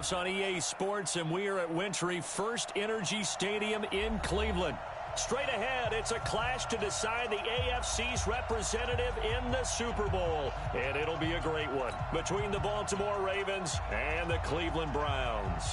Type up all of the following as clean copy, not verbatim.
It's on EA Sports, and we are at Wintry First Energy Stadium in Cleveland. Straight ahead, it's a clash to decide the AFC's representative in the Super Bowl. And it'll be a great one between the Baltimore Ravens and the Cleveland Browns.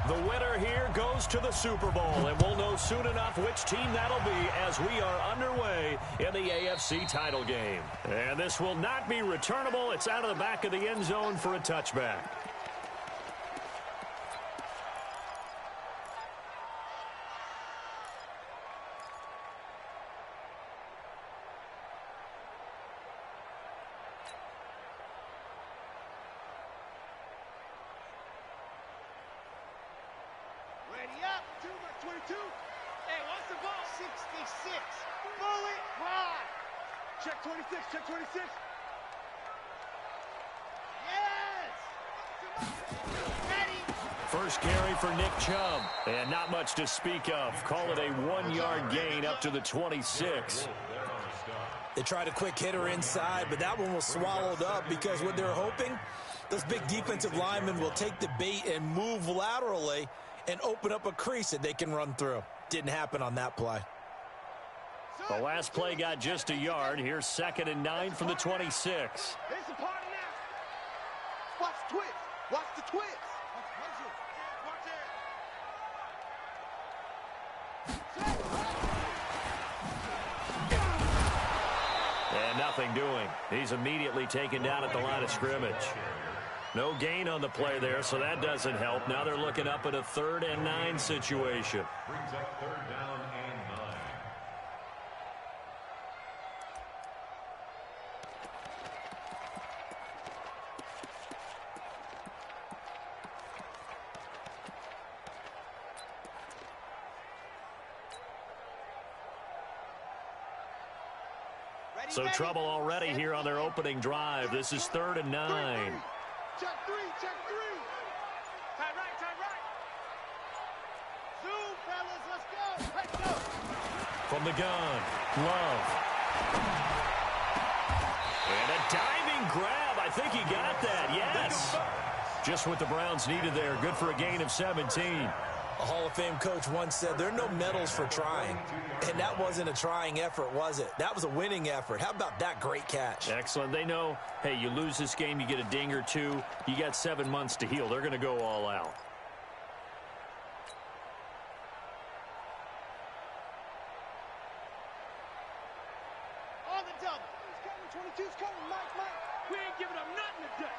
The winner here goes to the Super Bowl, and we'll know soon enough which team that'll be as we are underway in the AFC title game. And this will not be returnable. It's out of the back of the end zone for a touchback. Ready up, 22. Hey, what's the ball? 66. Bullet ride. Check 26, check 26. Yes! Ready. First carry for Nick Chubb. And not much to speak of. Call it a 1-yard gain up to the 26. They tried a quick hitter inside, but that one was swallowed up because what they're hoping, those big defensive linemen will take the bait and move laterally and open up a crease that they can run through. Didn't happen on that play. The last play got just a yard. Here's 2nd and 9 from the 26. It's a party now. Watch the twist. Watch the twist. And nothing doing. He's immediately taken down at the line of scrimmage. No gain on the play there, so that doesn't help. Now they're looking up at a 3rd and 9 situation. Brings up 3rd down and 9. So trouble already here on their opening drive. This is 3rd and 9. Check 3, check 3. Tight right, tight right. Zoom, fellas, let's go. Let's go. From the gun, Love. And a diving grab. I think he got that, yes. Just what the Browns needed there. Good for a gain of 17. A Hall of Fame coach once said there are no medals for trying. And that wasn't a trying effort, was it? That was a winning effort. How about that great catch? Excellent. They know, hey, you lose this game, you get a ding or two. You got 7 months to heal. They're going to go all out. On the double. He's coming, 22's coming. Mike. We ain't giving up nothing today.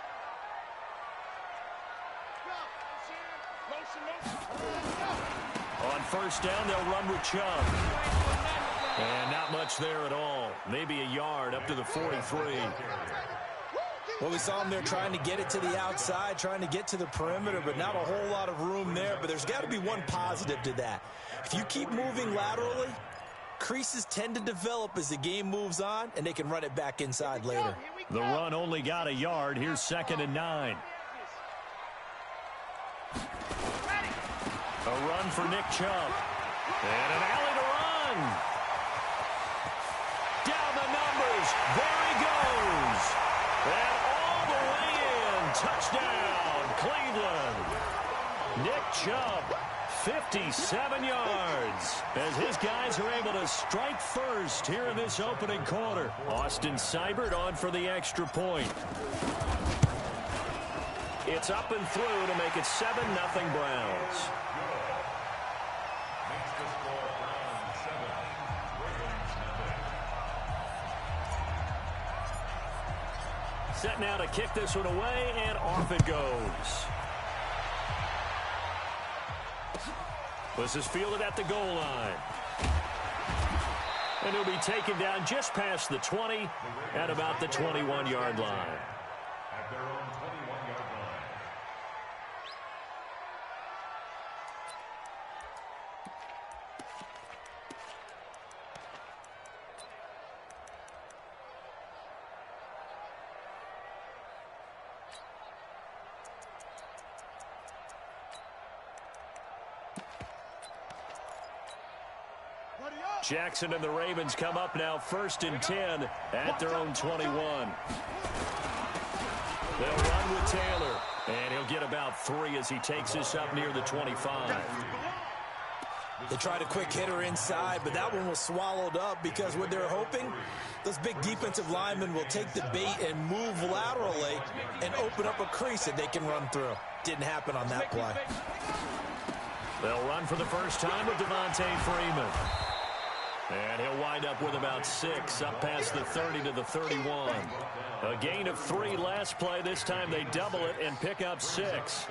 Go. Motion. On 1st down, they'll run with Chubb. And not much there at all. Maybe a yard up to the 43. Well, we saw them there trying to get it to the outside, trying to get to the perimeter, but not a whole lot of room there. But there's got to be one positive to that. If you keep moving laterally, creases tend to develop as the game moves on, and they can run it back inside later. The run only got a yard. Here's 2nd and 9. A run for Nick Chubb. And an alley to run. Down the numbers. There he goes. And all the way in. Touchdown, Cleveland. Nick Chubb, 57 yards. As his guys are able to strike first here in this opening quarter. Austin Seibert on for the extra point. It's up and through to make it 7-0 Browns. Set now to kick this one away, and off it goes. This is fielded at the goal line. And he'll be taken down just past the 20 at about the 21-yard line. At their own 21-yard line. Jackson and the Ravens come up now 1st and 10 at their own 21. They'll run with Taylor, and he'll get about 3 as he takes this up near the 25. They tried a quick hitter inside, but that one was swallowed up because what they're hoping, those big defensive linemen will take the bait and move laterally and open up a crease that they can run through. Didn't happen on that play. They'll run for the first time with Devontae Freeman. And he'll wind up with about 6, up past the 30 to the 31. A gain of 3 last play. This time they double it and pick up 6.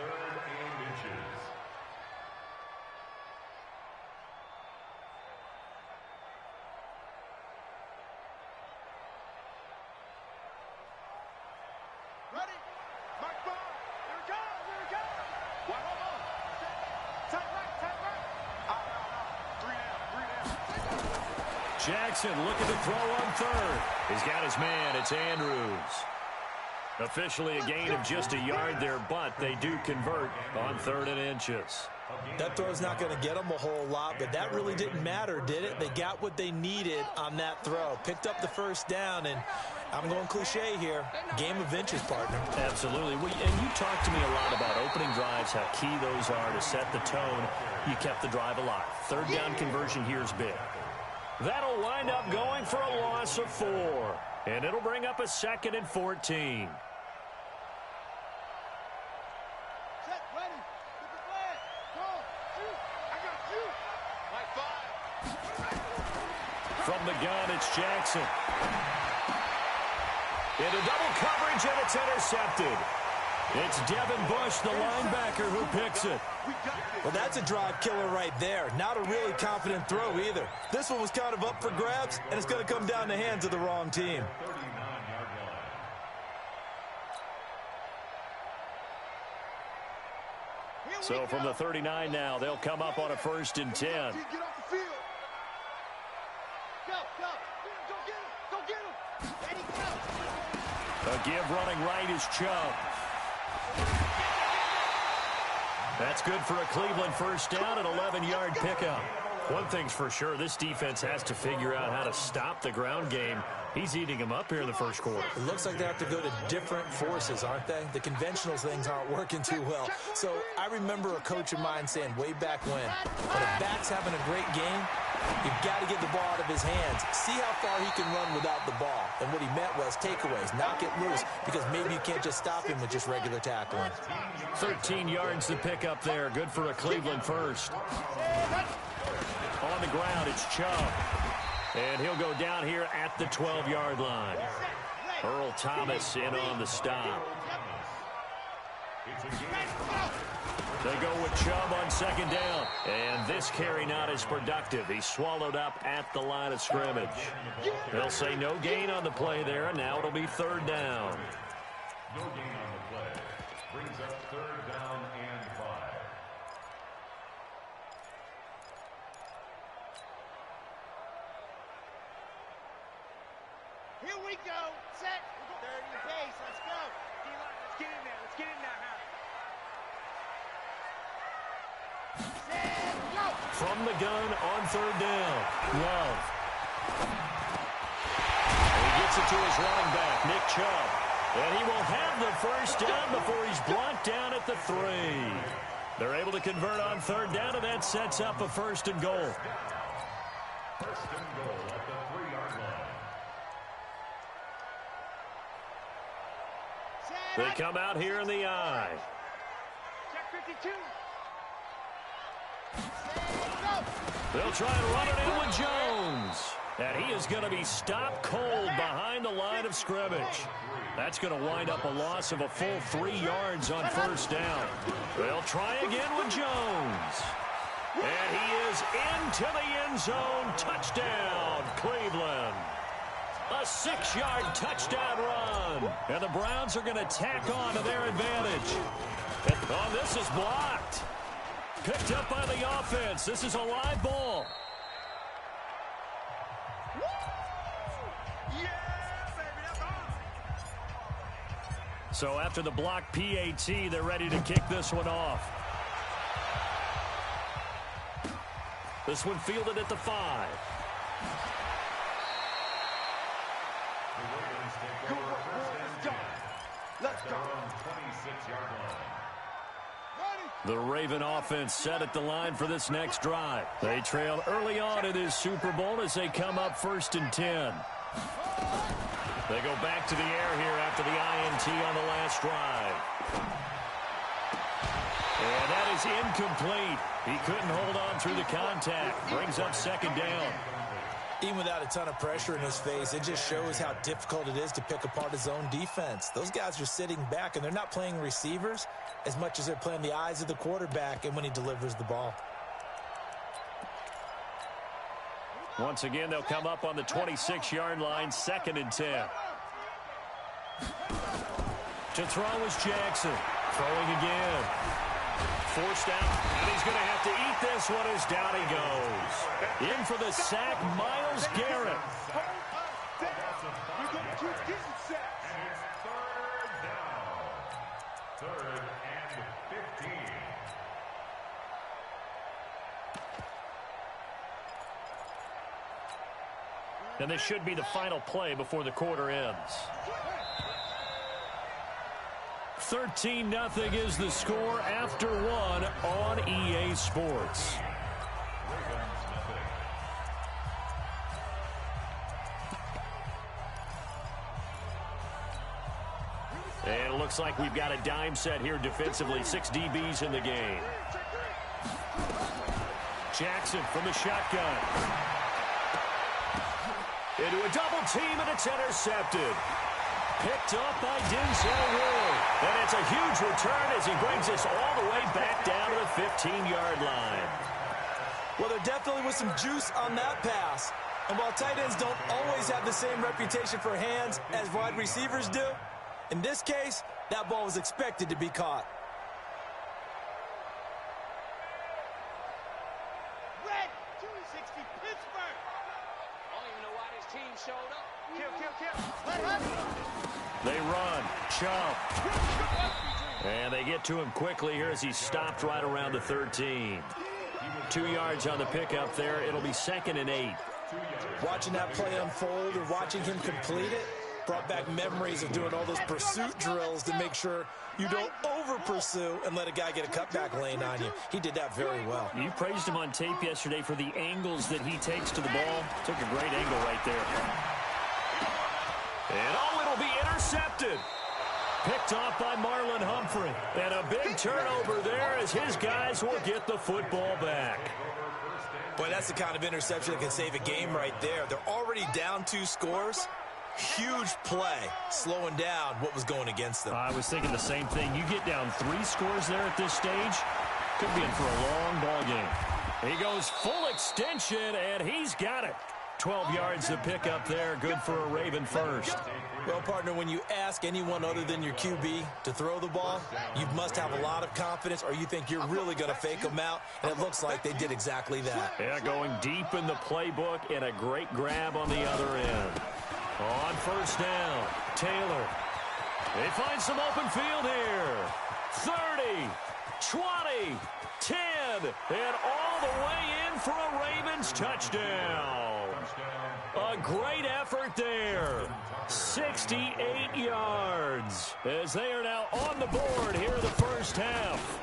Jackson looking to throw on 3rd. He's got his man. It's Andrews. Officially a gain of just a yard there, but they do convert on 3rd and inches. That throw's not going to get them a whole lot, but that really didn't matter, did it? They got what they needed on that throw. Picked up the first down, and I'm going cliche here. Game of inches, partner. Absolutely. And you talked to me a lot about opening drives, how key those are to set the tone. You kept the drive alive. 3rd down conversion here is big. That'll wind up going for a loss of 4. And it'll bring up a 2nd and 14. Set, ready. Get the flag. Go. Shoot. I got you. Like 5. From the gun, it's Jackson. Into double coverage, and it's intercepted. It's Devin Bush, the linebacker, who picks it. Well, that's a drive killer right there. Not a really confident throw either. This one was kind of up for grabs, and it's going to come down the hands of the wrong team. So from the 39 now, they'll come up on a 1st and 10. Get off the field. Go, go. Go get him. Ready, go. A give running right is Chubb. That's good for a Cleveland first down, an 11-yard pickup. One thing's for sure, this defense has to figure out how to stop the ground game. He's eating them up here in the first quarter. It looks like they have to go to different forces, aren't they? The conventional things aren't working too well. So I remember a coach of mine saying way back when a back's having a great game, you've got to get the ball out of his hands. See how far he can run without the ball. And what he meant was takeaways, knock it loose, because maybe you can't just stop him with just regular tackling. 13 yards to pick up there. Good for a Cleveland first. On the ground, it's Chubb. And he'll go down here at the 12-yard line. Earl Thomas in on the stop. They go with Chubb on 2nd down. And this carry not as productive. He's swallowed up at the line of scrimmage. They'll say no gain on the play there. Now it'll be 3rd down. No gain on the play. Brings up 3rd down and 5. Here we go. Set. 30 base. Let's go. Let's get in there. Let's get in there, Set. Go. From the gun on 3rd down. Love. And he gets it to his running back, Nick Chubb. And he will have the first down before he's blocked down at the 3. They're able to convert on 3rd down, and that sets up a 1st and goal. 1st and goal at the 3-yard line. They come out here in the eye. Check 52. They'll try and run it in with Jones. And he is going to be stopped cold behind the line of scrimmage. That's going to wind up a loss of a full 3 yards on 1st down. They'll try again with Jones. And he is into the end zone. Touchdown, Cleveland. A 6-yard touchdown run. And the Browns are going to tack on to their advantage. Oh, this is blocked. Picked up by the offense. This is a live ball. So after the block PAT, they're ready to kick this one off. This one fielded at the 5. The Raven offense set at the line for this next drive. They trail early on in this Super Bowl as they come up 1st and 10. They go back to the air here after the INT on the last drive. And that is incomplete. He couldn't hold on through the contact. Brings up 2nd down. Even without a ton of pressure in his face, it just shows how difficult it is to pick apart his own defense. Those guys are sitting back, and they're not playing receivers as much as they're playing the eyes of the quarterback and when he delivers the ball. Once again, they'll come up on the 26-yard line, 2nd and 10. To throw is Jackson. Throwing again. Forced out, and he's going to have to eat this one as down he goes. In for the sack, Myles Garrett. We're going to keep getting sacks. And it's 3rd down. 3rd and 15. And this should be the final play before the quarter ends. 13-0 is the score after 1 on EA Sports. And it looks like we've got a dime set here defensively. 6 DBs in the game. Jackson from the shotgun. Into a double team, and it's intercepted. Picked up by Denzel Ward. And it's a huge return as he brings us all the way back down to the 15-yard line. Well, there definitely was some juice on that pass. And while tight ends don't always have the same reputation for hands as wide receivers do, in this case, that ball was expected to be caught. Red 260 Pittsburgh. I don't even know why this team showed up. Kill. Let him. They run. Chubb. And they get to him quickly here as he stopped right around the 13. 2 yards on the pickup there. It'll be 2nd and 8. Watching that play unfold or watching him complete it brought back memories of doing all those pursuit drills to make sure you don't over-pursue and let a guy get a cutback lane on you. He did that very well. You praised him on tape yesterday for the angles that he takes to the ball. Took a great angle right there. And it'll be intercepted. Picked off by Marlon Humphrey. And a big turnover there as his guys will get the football back. Boy, that's the kind of interception that can save a game right there. They're already down 2 scores. Huge play, slowing down what was going against them. I was thinking the same thing. You get down 3 scores there at this stage, could be in for a long ball game. He goes full extension, and he's got it. 12 yards to pick up there. Good for a Raven first. Well, partner, when you ask anyone other than your QB to throw the ball, you must have a lot of confidence, or you think you're really going to fake them out, and it looks like they did exactly that. Yeah, going deep in the playbook, and a great grab on the other end. On 1st down, Taylor. They find some open field here. 30, 20, 10, and all the way in for a Ravens touchdown. A great effort there. 68 yards as they are now on the board here in the first half.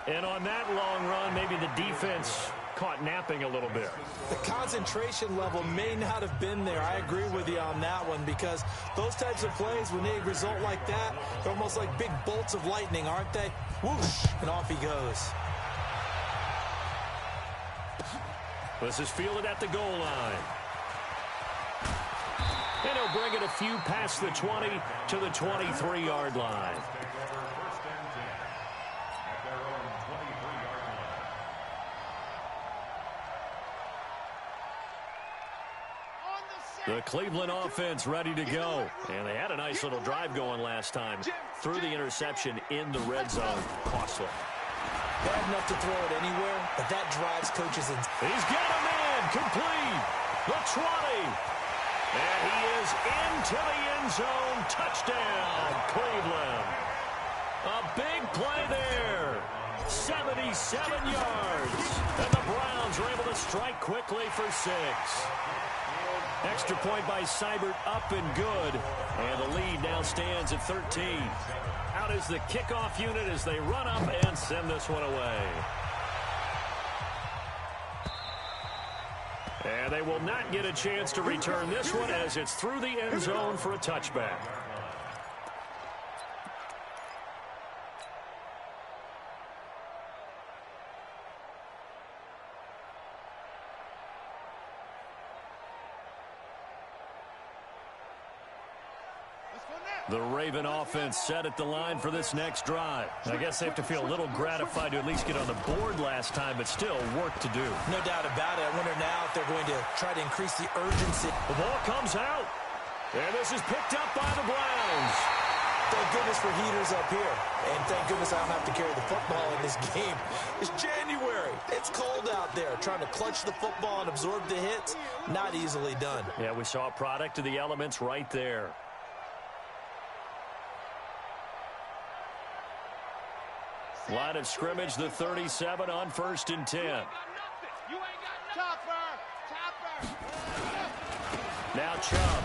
And on that long run, maybe the defense caught napping a little bit. The concentration level may not have been there. I agree with you on that one, because those types of plays, when they result like that, they're almost like big bolts of lightning, aren't they? Whoosh, and off he goes. This is fielded at the goal line. And he'll bring it a few past the 20 to the 23-yard line. The Cleveland offense ready to go. And they had a nice little drive going last time. Threw the interception in the red zone. Costly. Bad enough to throw it anywhere, but that drives coaches in. He's got a man complete. The 20. And he is into the end zone. Touchdown, Cleveland. A big play there. 77 yards. And the Browns are able to strike quickly for 6. Extra point by Seibert, up and good. And the lead now stands at 13. Out is the kickoff unit as they run up and send this one away. And they will not get a chance to return this one as it's through the end zone for a touchback. The Raven offense set at the line for this next drive. I guess they have to feel a little gratified to at least get on the board last time, but still work to do. No doubt about it. I wonder now if they're going to try to increase the urgency. The ball comes out. And this is picked up by the Browns. Thank goodness for heaters up here. And thank goodness I don't have to carry the football in this game. It's January. It's cold out there. Trying to clutch the football and absorb the hits, not easily done. Yeah, we saw a product of the elements right there. Line of scrimmage, the 37 on 1st and 10. Now Chubb.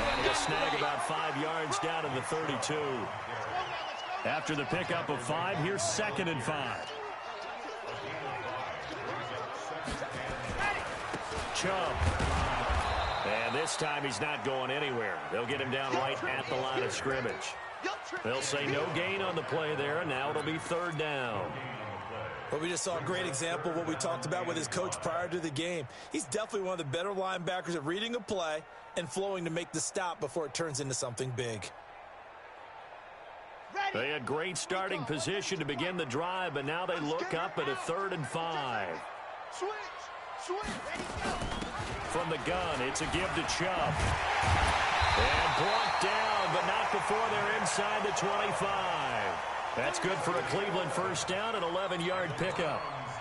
And he'll snag about 5 yards down to the 32. After the pickup of 5, here's 2nd and 5. Chubb. And this time he's not going anywhere. They'll get him down right at the line of scrimmage. They'll say no gain on the play there, and now it'll be 3rd down. Well, we just saw a great example of what we talked about with his coach prior to the game. He's definitely one of the better linebackers at reading a play and flowing to make the stop before it turns into something big. They had great starting position to begin the drive, but now they look up at a 3rd and 5. From the gun, it's a give to Chubb. And brought down, but not before they're inside the 25. That's good for a Cleveland 1st down, an 11-yard pickup.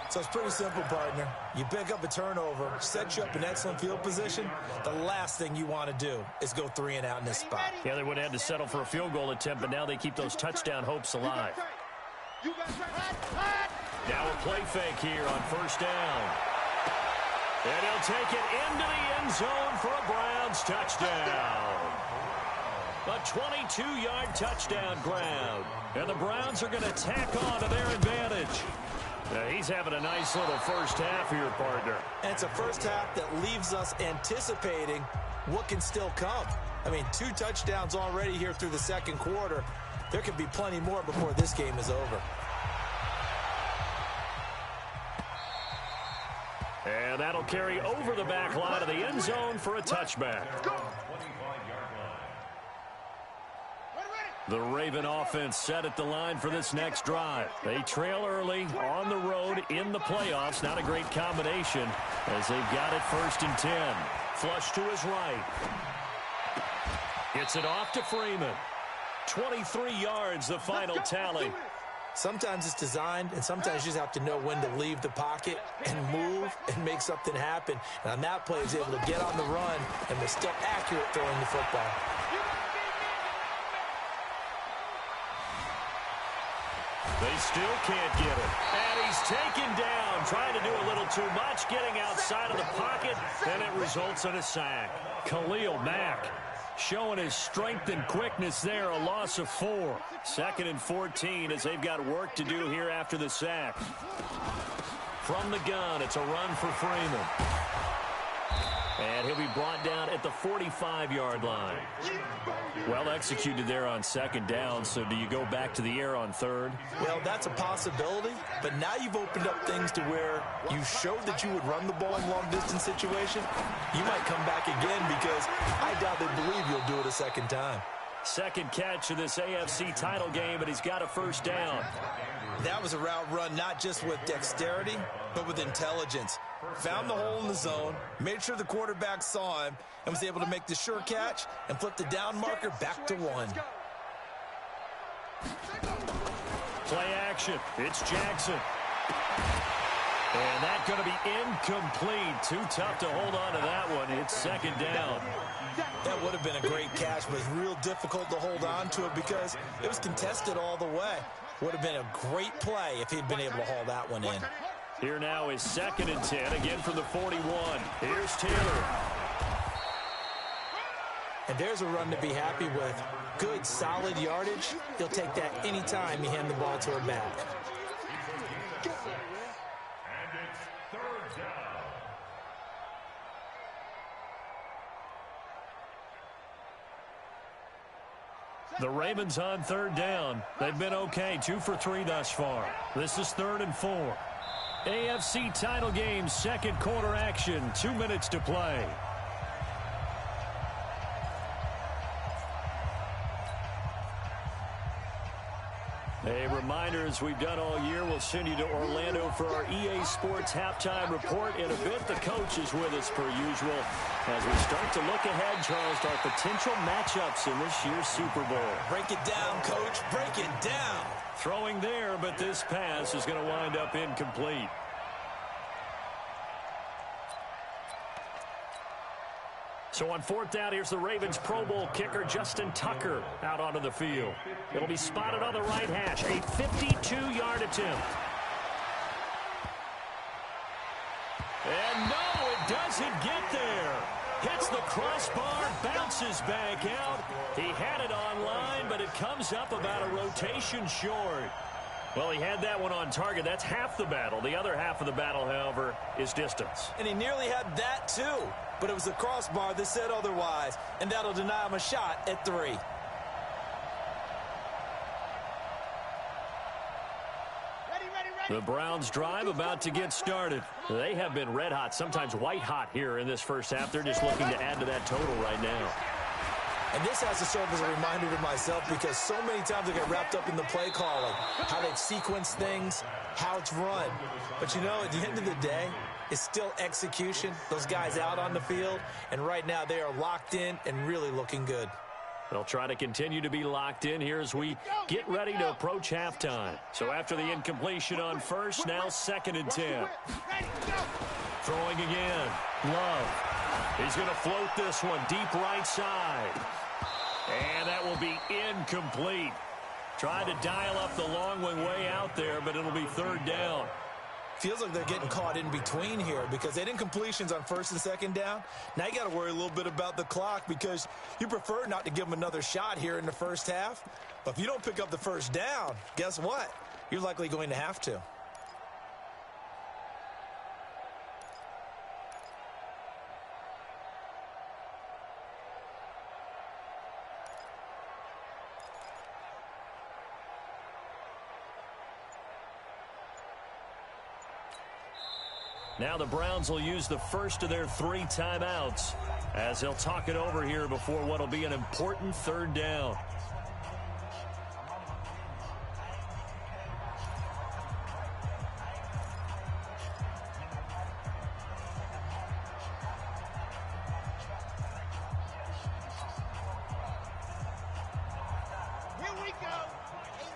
So it's pretty simple, partner. You pick up a turnover, set you up in excellent field position. The last thing you want to do is go 3 and out in this spot. Yeah, they would have had to settle for a field goal attempt, but now they keep those touchdown hopes alive. Now a play fake here on 1st down. And he'll take it into the end zone for a Browns touchdown. A 22-yard touchdown grab. And the Browns are going to tack on to their advantage. Now, he's having a nice little first half here, partner. And it's a first half that leaves us anticipating what can still come. I mean, 2 touchdowns already here through the 2nd quarter. There could be plenty more before this game is over. And that'll carry over the back line of the end zone for a touchback. The Raven offense set at the line for this next drive. They trail early on the road in the playoffs. Not a great combination as they've got it 1st and 10. Flush to his right. Gets it off to Freeman. 23 yards, the final tally. Sometimes it's designed, and sometimes you just have to know when to leave the pocket and move and make something happen. And on that play, he's able to get on the run and was still accurate throwing the football. They still can't get it. And he's taken down, trying to do a little too much, getting outside of the pocket, and it results in a sack. Khalil Mack showing his strength and quickness there, a loss of 4. 2nd and 14 as they've got work to do here after the sack. From the gun, it's a run for Freeman. And he'll be brought down at the 45-yard line. Well executed there on 2nd down, so do you go back to the air on 3rd? Well, that's a possibility, but now you've opened up things to where you showed that you would run the ball in long-distance situation. You might come back again because I doubt they believe you'll do it a 2nd time. 2nd catch of this AFC title game, and he's got a 1st down. That was a route run not just with dexterity, but with intelligence. Found the hole in the zone, made sure the quarterback saw him, and was able to make the sure catch and flip the down marker back to 1. Play action. It's Jackson. And that's going to be incomplete. Too tough to hold on to that one. It's 2nd down. That would have been a great catch, but it's real difficult to hold on to it because it was contested all the way. Would have been a great play if he'd been able to haul that one in. Here now is 2nd and 10, again from the 41. Here's Taylor. And there's a run to be happy with. Good, solid yardage. He'll take that anytime you hand the ball to her back. And it's 3rd down. The Ravens on 3rd down. They've been okay, 2 for 3 thus far. This is 3rd and 4. AFC title game, 2nd quarter action, 2 minutes to play. A reminder, as we've done all year, we'll send you to Orlando for our EA Sports halftime report. In a bit, the coach is with us per usual as we start to look ahead, Charles, to our potential matchups in this year's Super Bowl. Break it down, Coach. Break it down. Throwing there, but this pass is going to wind up incomplete. So on 4th down, here's the Ravens Pro Bowl kicker, Justin Tucker, out onto the field. It'll be spotted on the right hash, a 52-yard attempt. And no, it doesn't get there. Hits the crossbar, bounces back out. He had it on line, but it comes up about a rotation short. Well, he had that one on target. That's half the battle. The other half of the battle, however, is distance. And he nearly had that, too. But it was the crossbar that said otherwise, and that'll deny him a shot at 3. Ready, ready, ready. The Browns drive about to get started. They have been red hot, sometimes white hot here in this first half. They're just looking to add to that total right now. And this has to serve as a reminder to myself because so many times I get wrapped up in the play calling, how they've sequenced things, how it's run. But, you know, at the end of the day, it's still execution. Those guys out on the field, and right now they are locked in and really looking good. They'll try to continue to be locked in here as we get ready to approach halftime. So after the incompletion on 1st, now 2nd and 10. Throwing again. Love. He's going to float this one deep right side. And that will be incomplete. Tried to dial up the long one way out there, but it'll be 3rd down. Feels like they're getting caught in between here because they didn't completions on 1st and 2nd down. Now you got to worry a little bit about the clock because you prefer not to give them another shot here in the first half. But if you don't pick up the 1st down, guess what? You're likely going to have to. Now the Browns will use the first of their 3 timeouts as they'll talk it over here before what will be an important 3rd down. Here we go. 18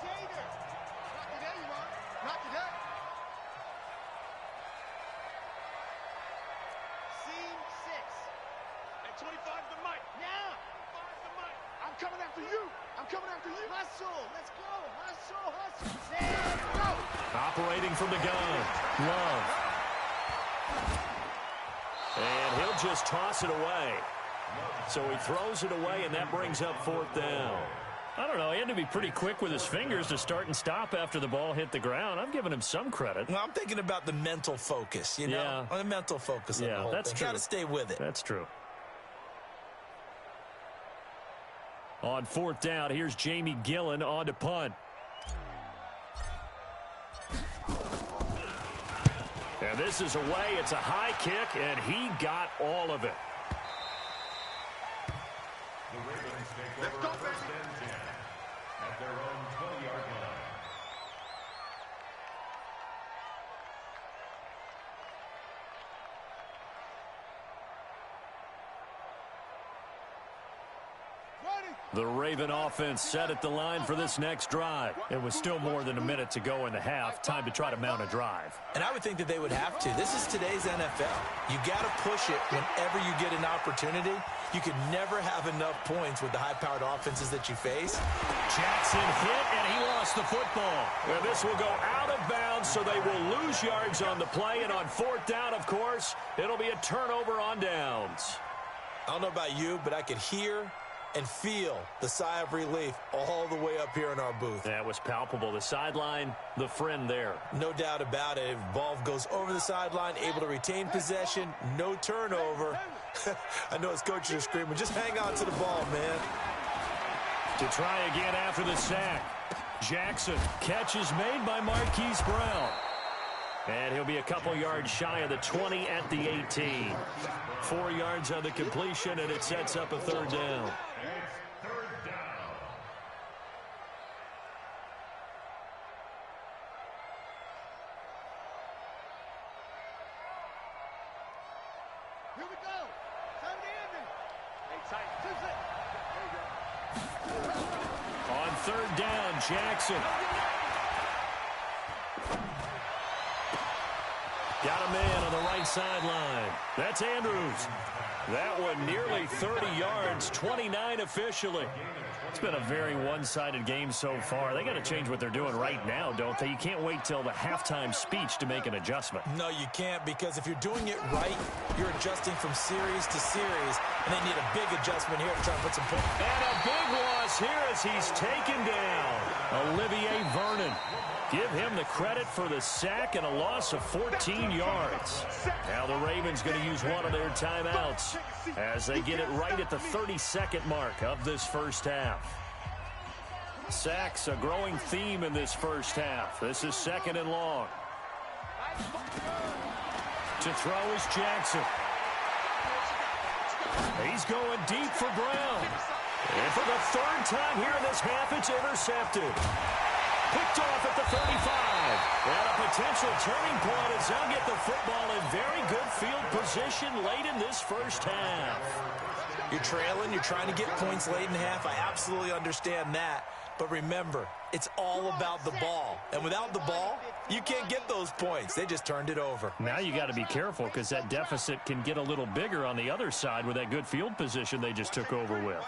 Gator. Not today, you are. Not today. Scene 6. At 25 the mic. Now. 5 the mic. I'm coming after you. I'm coming after you. Hustle. Let's go. Hustle, hustle. Let's go. Operating from the gun. Love. And he'll just toss it away. So he throws it away, and that brings up 4th down. I don't know. He had to be pretty quick with his fingers to start and stop after the ball hit the ground. I'm giving him some credit. Well, I'm thinking about the mental focus, you know? Yeah. The mental focus of the whole that's thing. true. Got to stay with it. That's true. On 4th down, here's Jamie Gillen on to punt. And this is away. It's a high kick, and he got all of it. The Ravens take over 1st and 10 at their own 20-yard line. Ready. The Raven offense set at the line for this next drive. It was still more than a minute to go in the half. Time to try to mount a drive. And I would think that they would have to. This is today's NFL. You got to push it whenever you get an opportunity. You can never have enough points with the high-powered offenses that you face. Jackson hit, and he lost the football. And this will go out of bounds, so they will lose yards on the play. And on fourth down, of course, it'll be a turnover on downs. I don't know about you, but I could hear and feel the sigh of relief all the way up here in our booth. That was palpable. The sideline, the friend there. No doubt about it. Ball goes over the sideline, able to retain possession, no turnover. I know his coaches are screaming, just hang on to the ball, man. To try again after the sack. Jackson, catch is made by Marquise Brown. And he'll be a couple yards shy of the 20 at the 18. 4 yards on the completion, and it sets up a third down. Here we go. Time to end it. Hey, tight. There you go. On third down, Jackson. Got a man on the right sideline. That's Andrews. That one nearly 30 yards, 29 officially. It's been a very one-sided game so far. They got to change what they're doing right now, don't they? You can't wait till the halftime speech to make an adjustment. No, you can't, because if you're doing it right, you're adjusting from series to series, and they need a big adjustment here to try and put some points. And a big loss here as he's taken down. Olivier Vernon. Give him the credit for the sack and a loss of 14 yards. Now the Ravens going to use one of their timeouts as they get it right at the 32nd mark of this first half. Sacks a growing theme in this first half. This is second and long. To throw is Jackson. He's going deep for Brown. And for the third time here in this half, it's intercepted. Picked off at the 35. And a potential turning point as they'll get the football in very good field position late in this first half. You're trailing. You're trying to get points late in the half. I absolutely understand that. But remember, it's all about the ball. And without the ball, you can't get those points. They just turned it over. Now you got to be careful because that deficit can get a little bigger on the other side with that good field position they just took over with.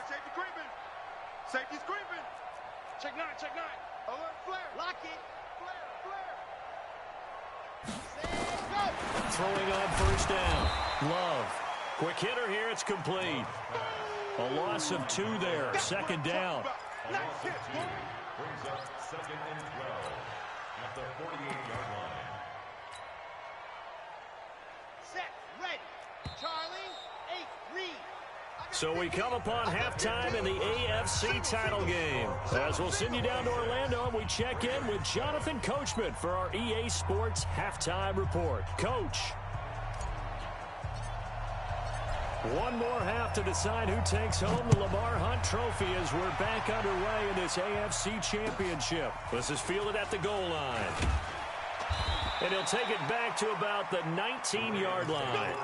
Safety's creeping. Check 9, check 9. Alert, flare. Lock it. Flare. Go. Throwing on first down. Love. Quick hitter here. It's complete. A loss of 2 there. Second down. Brings up second and 12 at the 48-yard line. Set. Ready. Charlie. 8. Read. So we come upon halftime in the AFC title game. As we'll send you down to Orlando, and we check in with Jonathan Coachman for our EA Sports Halftime Report. Coach. One more half to decide who takes home the Lamar Hunt Trophy as we're back underway in this AFC Championship. This is fielded at the goal line. And he'll take it back to about the 19-yard line.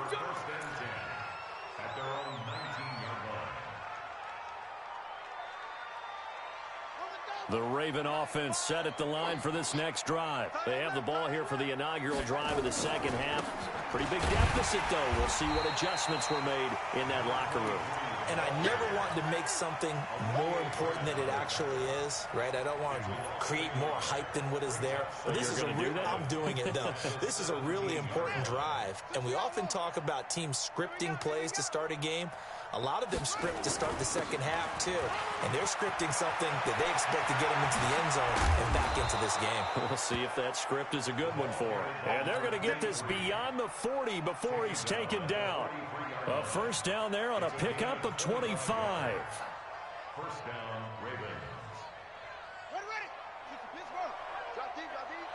At their own 19-yard line. The Raven offense set at the line for this next drive. They have the ball here for the inaugural drive of the second half. Pretty big deficit, though. We'll see what adjustments were made in that locker room. And I never want to make something more important than it actually is, right? I don't want to create more hype than what is there. But this is I'm doing it, though. This is a really important drive. And we often talk about teams scripting plays to start a game. A lot of them script to start the second half, too. And they're scripting something that they expect to get them into the end zone and back into this game. We'll see if that script is a good one for them. And they're going to get this beyond the 40 before he's taken down. A first down there on a pickup of 25. First down, Ravens. Ready. Keep the pitch rolling. Drop deep, drop deep.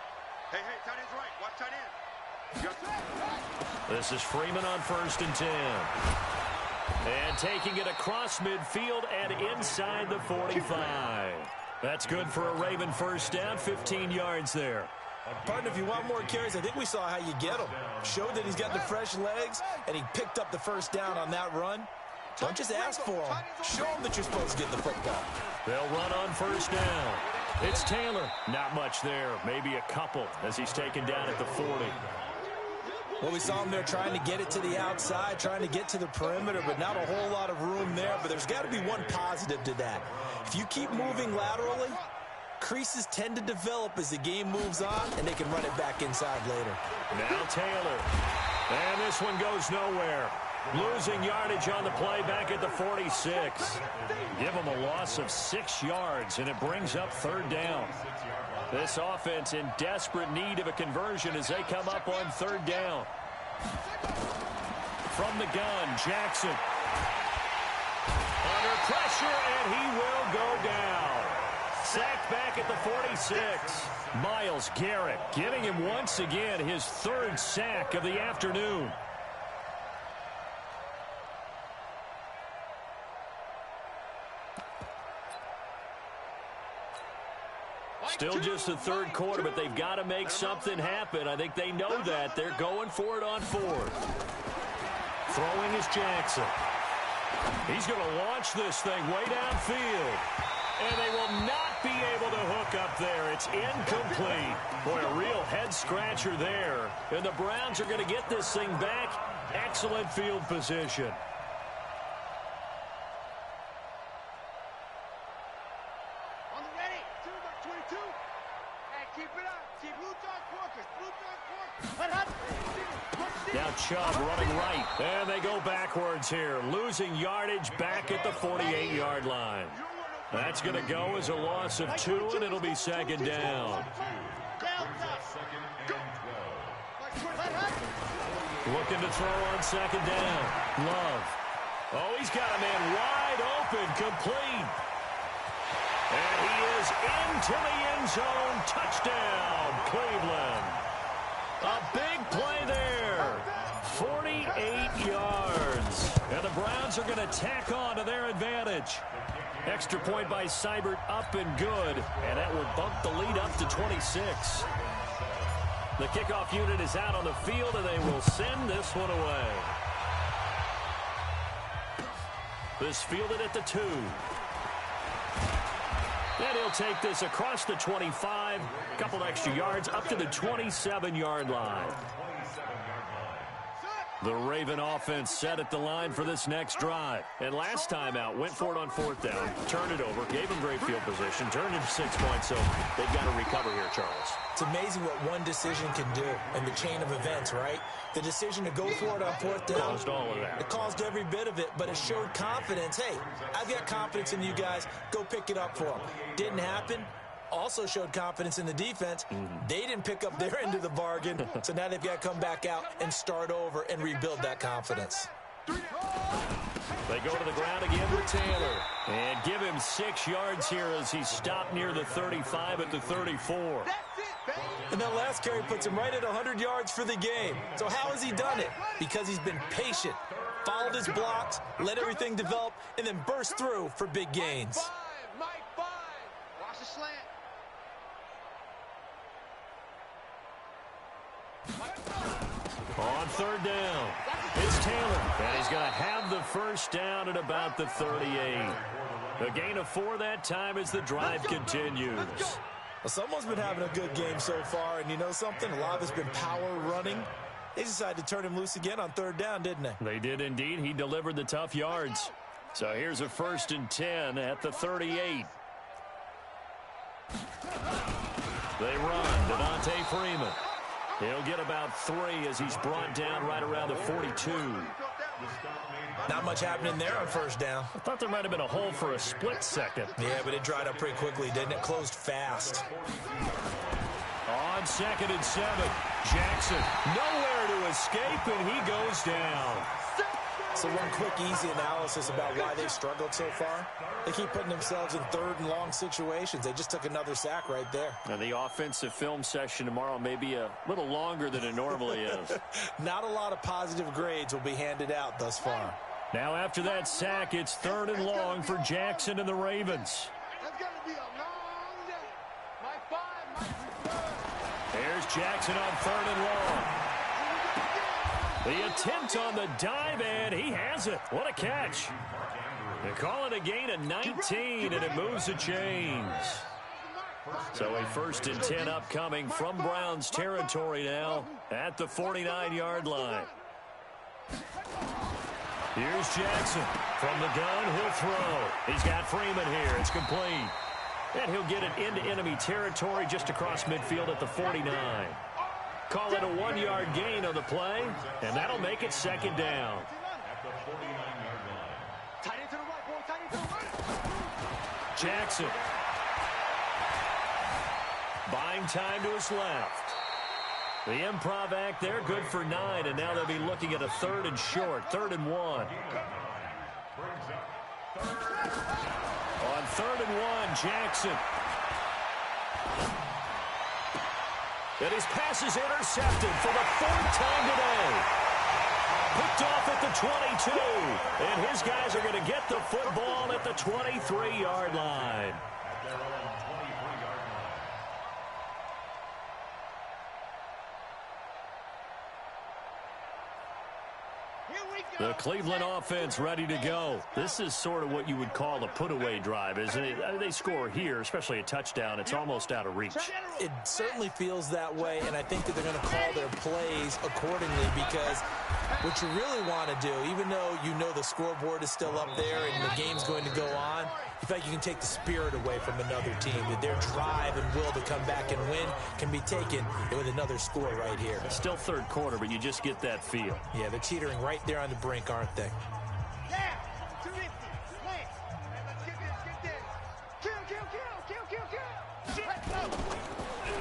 Hey, tight end's right. Watch tight end. This is Freeman on 1st and 10. And taking it across midfield and inside the 45. That's good for a Raven first down, 15 yards there. Partner, if you want more carries, I think we saw how you get him. Showed that he's got the fresh legs, and he picked up the first down on that run. Don't just ask for them. Show them that you're supposed to get the football. They'll run on first down. It's Taylor. Not much there. Maybe a couple as he's taken down at the 40. Well, we saw him there trying to get it to the outside, trying to get to the perimeter, but not a whole lot of room there. But there's got to be one positive to that. If you keep moving laterally, creases tend to develop as the game moves on, and they can run it back inside later. Now Taylor. And this one goes nowhere. Losing yardage on the play back at the 46. Give them a loss of 6 yards, and it brings up third down. This offense in desperate need of a conversion as they come up on third down. From the gun, Jackson. Under pressure, and he will go down. Sacked back at the 46. Myles Garrett giving him once again his 3rd sack of the afternoon. Still just the 3rd quarter, but they've got to make something happen. I think they know that. They're going for it on 4th. Throwing is Jackson. He's going to launch this thing way downfield. And they will not be able to hook up there. It's incomplete. Boy, a real head-scratcher there. And the Browns are going to get this thing back. Excellent field position. Now Chubb running right. And they go backwards here. Losing yardage back at the 48-yard line. That's going to go as a loss of 2, and it'll be 2nd down. Looking to throw on 2nd down. Love. Oh, he's got a man wide open, complete. And he is into the end zone. Touchdown, Cleveland. A big play there. 48 yards. And the Browns are going to tack on to their advantage. Extra point by Seibert, up and good. And that will bump the lead up to 26. The kickoff unit is out on the field, and they will send this one away. This fielded at the 2. And he'll take this across the 25. A couple extra yards up to the 27-yard line. The Raven offense set at the line for this next drive. And last time out, went for it on 4th down, turned it over, gave them great field position, turned into 6 points, so they've got to recover here, Charles. It's amazing what one decision can do in the chain of events, right? The decision to go for it on 4th down. Caused all of that. It caused every bit of it, but it showed confidence. Hey, I've got confidence in you guys. Go pick it up for them. Didn't happen. Also showed confidence in the defense. They didn't pick up their end of the bargain, so now they've got to come back out and start over and rebuild that confidence. They go to the ground again with Taylor. And give him 6 yards here as he's stopped near the 35 at the 34. And that last carry puts him right at 100 yards for the game. So how has he done it? Because he's been patient, followed his blocks, let everything develop, and then burst through for big gains. Watch the slant. On 3rd down, it's Taylor. And he's going to have the first down at about the 38. A gain of 4 that time as the drive continues. Well, someone's been having a good game so far, and you know something? A lot of it's been power running. They decided to turn him loose again on 3rd down, didn't they? They did indeed. He delivered the tough yards. So here's a 1st and 10 at the 38. They run. Devontae Freeman. He'll get about 3 as he's brought down right around the 42. Not much happening there on 1st down. I thought there might have been a hole for a split second. Yeah, but it dried up pretty quickly, didn't it? Closed fast. On 2nd and 7, Jackson nowhere to escape, and he goes down. So one quick, easy analysis about why they struggled so far. They keep putting themselves in 3rd and long situations. They just took another sack right there. And the offensive film session tomorrow may be a little longer than it normally is. Not a lot of positive grades will be handed out thus far. Now after that sack, it's 3rd and long for Jackson and the Ravens. That's going to be a long day. My 5, my 3rd. There's Jackson on 3rd and long. The attempt on the dive, and he has it. What a catch. They call it a gain of 19, and it moves the chains. So a 1st and 10 upcoming from Browns territory now at the 49-yard line. Here's Jackson. From the gun, he'll throw. He's got Freeman here. It's complete. And he'll get it into enemy territory just across midfield at the 49. Call it a 1-yard gain on the play, and that'll make it 2nd down. Jackson. Buying time to his left. The improv act there, good for 9, and now they'll be looking at a 3rd and short, 3rd and 1. On 3rd and 1, Jackson. And his pass is intercepted for the 4th time today. Picked off at the 22. And his guys are going to get the football at the 23-yard line. The Cleveland offense ready to go. This is sort of what you would call a put-away drive, isn't it? They score here, especially a touchdown. It's almost out of reach. It certainly feels that way, and I think that they're going to call their plays accordingly because what you really want to do, even though you know the scoreboard is still up there and the game's going to go on, you feel like you can take the spirit away from another team. That their drive and will to come back and win can be taken with another score right here. It's still 3rd quarter, but you just get that feel. Yeah, they're teetering right there on the brink, aren't they?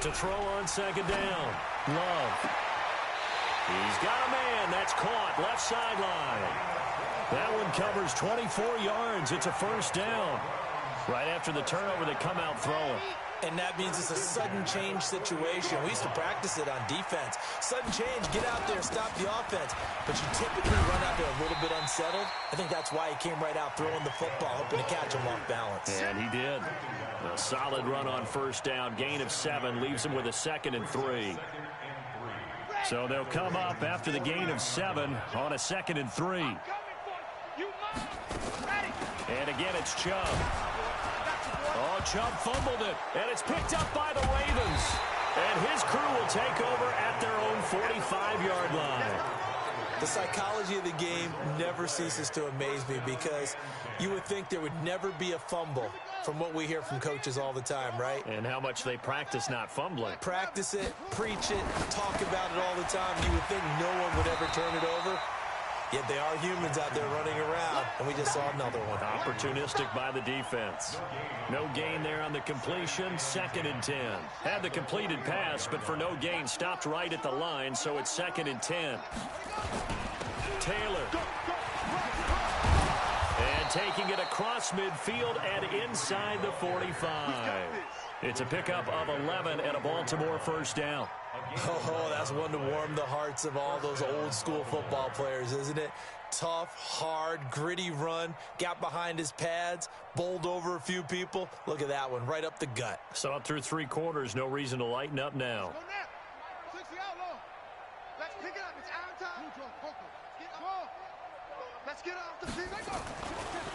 To throw on 2nd down. Love. He's got a man. That's caught. Left sideline. That one covers 24 yards. It's a 1st down. Right after the turnover, they come out throwing. And that means it's a sudden change situation. We used to practice it on defense. Sudden change, get out there, stop the offense. But you typically run out there a little bit unsettled. I think that's why he came right out throwing the football, hoping to catch him off balance. And he did. A solid run on 1st down. Gain of 7 leaves him with a 2nd and 3. So they'll come up after the gain of 7 on a 2nd and 3. And again, it's Chubb. Oh, Chubb fumbled it, and it's picked up by the Ravens. And his crew will take over at their own 45-yard line. The psychology of the game never ceases to amaze me because you would think there would never be a fumble from what we hear from coaches all the time, right? And how much they practice not fumbling. Practice it, preach it, talk about it all the time. You would think no one would ever turn it over. Yet they are humans out there running around, and we just saw another one. Opportunistic by the defense. No gain there on the completion, 2nd and 10. Had the completed pass, but for no gain, stopped right at the line, so it's 2nd and 10. Taylor. And taking it across midfield and inside the 45. It's a pickup of 11 and a Baltimore 1st down. Oh, that's one to warm the hearts of all those old school football players, isn't it? Tough, hard, gritty run, got behind his pads, bowled over a few people. Look at that one, right up the gut. So up through 3 quarters, no reason to lighten up now. Let's pick it up. It's our time. Let's get off the field.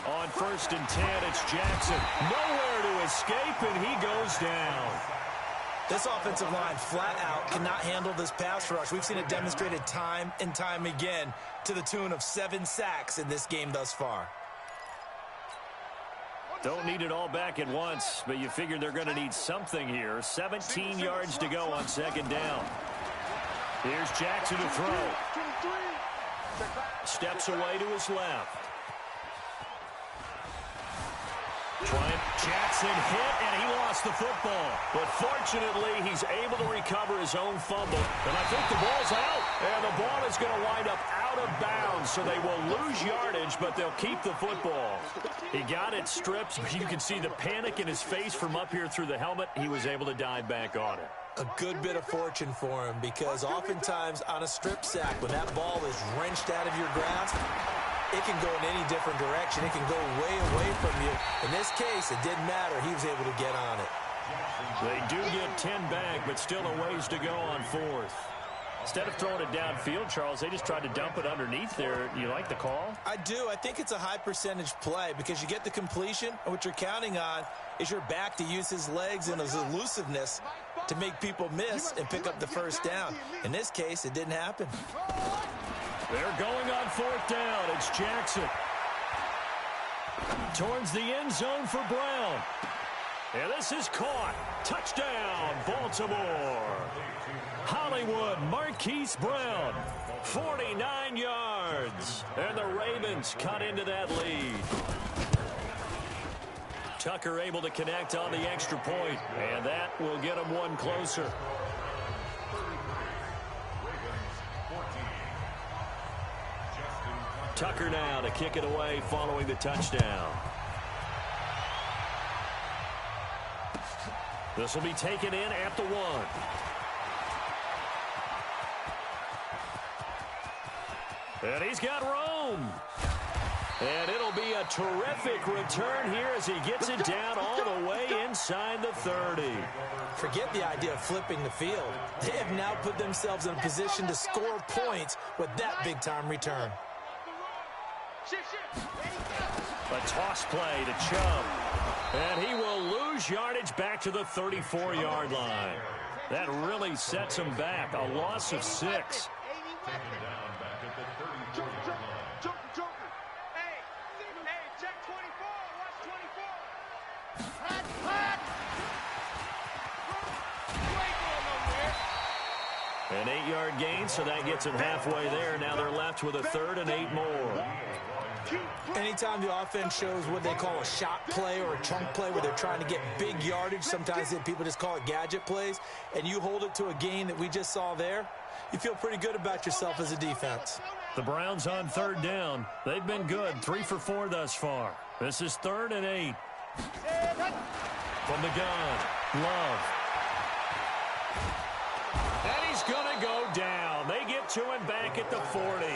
On 1st and 10, it's Jackson. Nowhere to escape, and he goes down. This offensive line flat out cannot handle this pass rush. We've seen it demonstrated time and time again to the tune of 7 sacks in this game thus far. Don't need it all back at once, but you figure they're going to need something here. 17 yards to go on 2nd down. Here's Jackson to throw. Steps away to his left. Jackson hit, and he lost the football. But fortunately, he's able to recover his own fumble. And I think the ball's out. And the ball is going to wind up out of bounds, so they will lose yardage, but they'll keep the football. He got it stripped. You can see the panic in his face from up here through the helmet. He was able to dive back on it. A good bit of fortune for him because oftentimes on a strip sack, when that ball is wrenched out of your grasp, it can go in any different direction. It can go way away from you. In this case, it didn't matter. He was able to get on it. They do get 10 back, but still a ways to go on 4th. Instead of throwing it downfield, Charles, they just tried to dump it underneath there. You like the call? I do. I think it's a high percentage play because you get the completion, and what you're counting on is your back to use his legs and his elusiveness to make people miss and pick up the first down. In this case, it didn't happen. They're going on fourth down. It's Jackson. Towards the end zone for Brown. And this is caught. Touchdown, Baltimore. Hollywood Marquise Brown, 49 yards. And the Ravens cut into that lead. Tucker able to connect on the extra point, and that will get them one closer. Tucker now to kick it away following the touchdown. This will be taken in at the 1. And he's got room. And it'll be a terrific return here as he gets it down all the way inside the 30. Forget the idea of flipping the field. They have now put themselves in a position to score points with that big-time return. A toss play to Chubb. And he will lose yardage back to the 34-yard line. That really sets him back. A loss of 6. An 8-yard gain, so that gets them halfway there. Now they're left with a 3rd and 8 more. Anytime the offense shows what they call a shot play or a chunk play where they're trying to get big yardage, sometimes people just call it gadget plays, and you hold it to a gain that we just saw there, you feel pretty good about yourself as a defense. The Browns on 3rd down. They've been good, 3 for 4 thus far. This is 3rd and 8. From the gun, Love. And he's going to go down. They get to him back at the 40.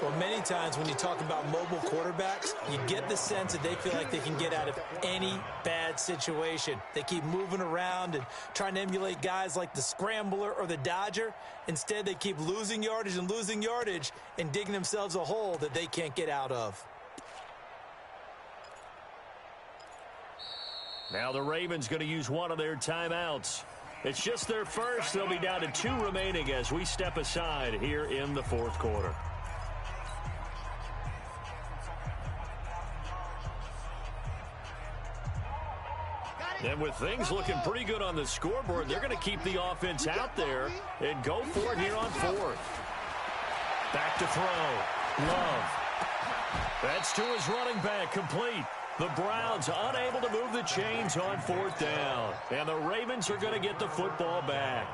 Well, many times when you talk about mobile quarterbacks, you get the sense that they feel like they can get out of any bad situation. They keep moving around and trying to emulate guys like the Scrambler or the Dodger. Instead, they keep losing yardage and digging themselves a hole that they can't get out of. Now the Ravens going to use one of their timeouts. It's just their first. They'll be down to 2 remaining as we step aside here in the 4th quarter. And with things looking pretty good on the scoreboard, they're going to keep the offense out there and go for it here on 4th. Back to throw. Love. That's to his running back, complete. The Browns unable to move the chains on 4th down. And the Ravens are going to get the football back.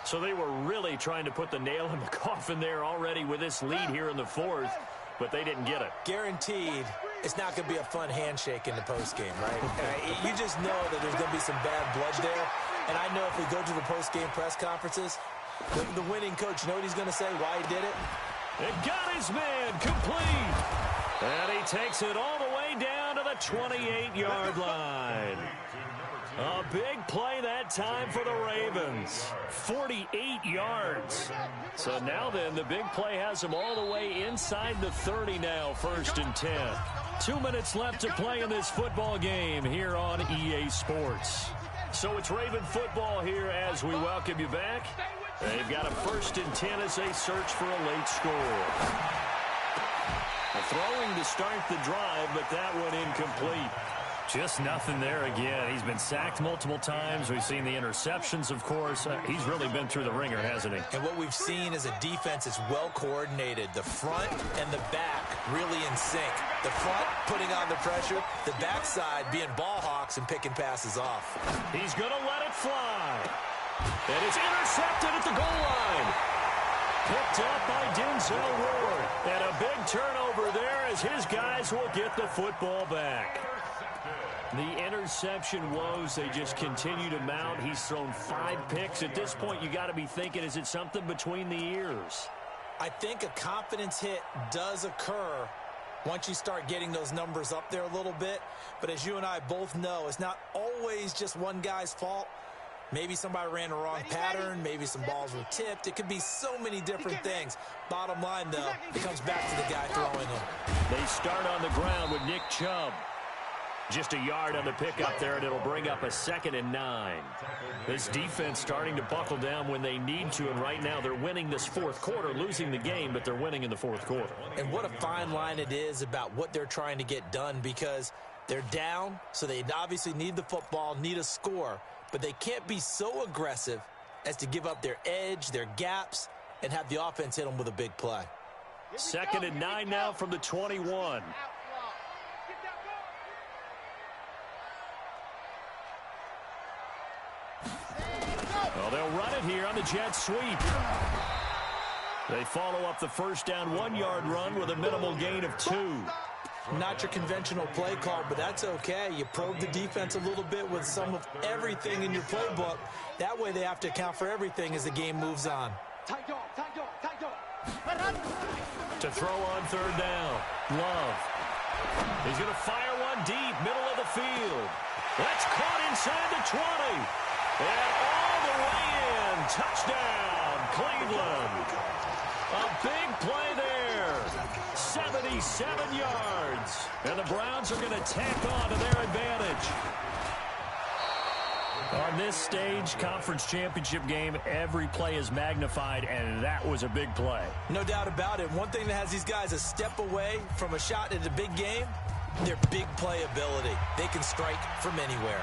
So they were really trying to put the nail in the coffin there already with this lead here in the 4th, but they didn't get it. Guaranteed, it's not going to be a fun handshake in the postgame, right? You just know that there's going to be some bad blood there. And I know if we go to the postgame press conferences, the winning coach, you know what he's going to say, why he did it? It got his man complete. And he takes it all the way down to the 28-yard line. A big play that time for the Ravens. 48 yards. So now then, the big play has them all the way inside the 30 now, 1st and 10. 2 minutes left to play in this football game here on EA Sports. So it's Raven football here as we welcome you back. They've got a 1st and 10 as they search for a late score. Throwing to start the drive, but that one incomplete. Just nothing there again. He's been sacked multiple times. We've seen the interceptions, of course. He's really been through the ringer, hasn't he? And what we've seen is a defense that's well coordinated. The front and the back really in sync. The front putting on the pressure, the backside being ball hawks and picking passes off. He's going to let it fly. And it's intercepted at the goal line. Picked up by Denzel Ward. And a big turnover there as his guys will get the football back. The interception woes, they just continue to mount. He's thrown 5 picks. At this point, you got to be thinking, is it something between the ears? I think a confidence hit does occur once you start getting those numbers up there a little bit. But as you and I both know, it's not always just one guy's fault. Maybe somebody ran a wrong pattern. Maybe some balls were tipped. It could be so many different things. Bottom line, though, it comes back to the guy throwing them. They start on the ground with Nick Chubb. Just a yard on the pickup there, and it'll bring up a 2nd and 9. This defense starting to buckle down when they need to, and right now they're winning this fourth quarter, losing the game, but they're winning in the fourth quarter. And what a fine line it is about what they're trying to get done, because they're down, so they obviously need the football, need a score, but they can't be so aggressive as to give up their edge, their gaps, and have the offense hit them with a big play. 2nd and 9 now from the 21. Well, they'll run it here on the jet sweep. They follow up the first down 1-yard run with a minimal gain of 2. Not your conventional play call, but that's okay. You probe the defense a little bit with some of everything in your playbook. That way they have to account for everything as the game moves on. To throw on 3rd down, Love. He's going to fire one deep, middle of the field. That's caught inside the 20. And all the way in. Touchdown, Cleveland. A big play there. 77 yards. And the Browns are going to tack on to their advantage. On this stage, conference championship game, every play is magnified, and that was a big play. No doubt about it. One thing that has these guys a step away from a shot at a big game, their big play ability. They can strike from anywhere.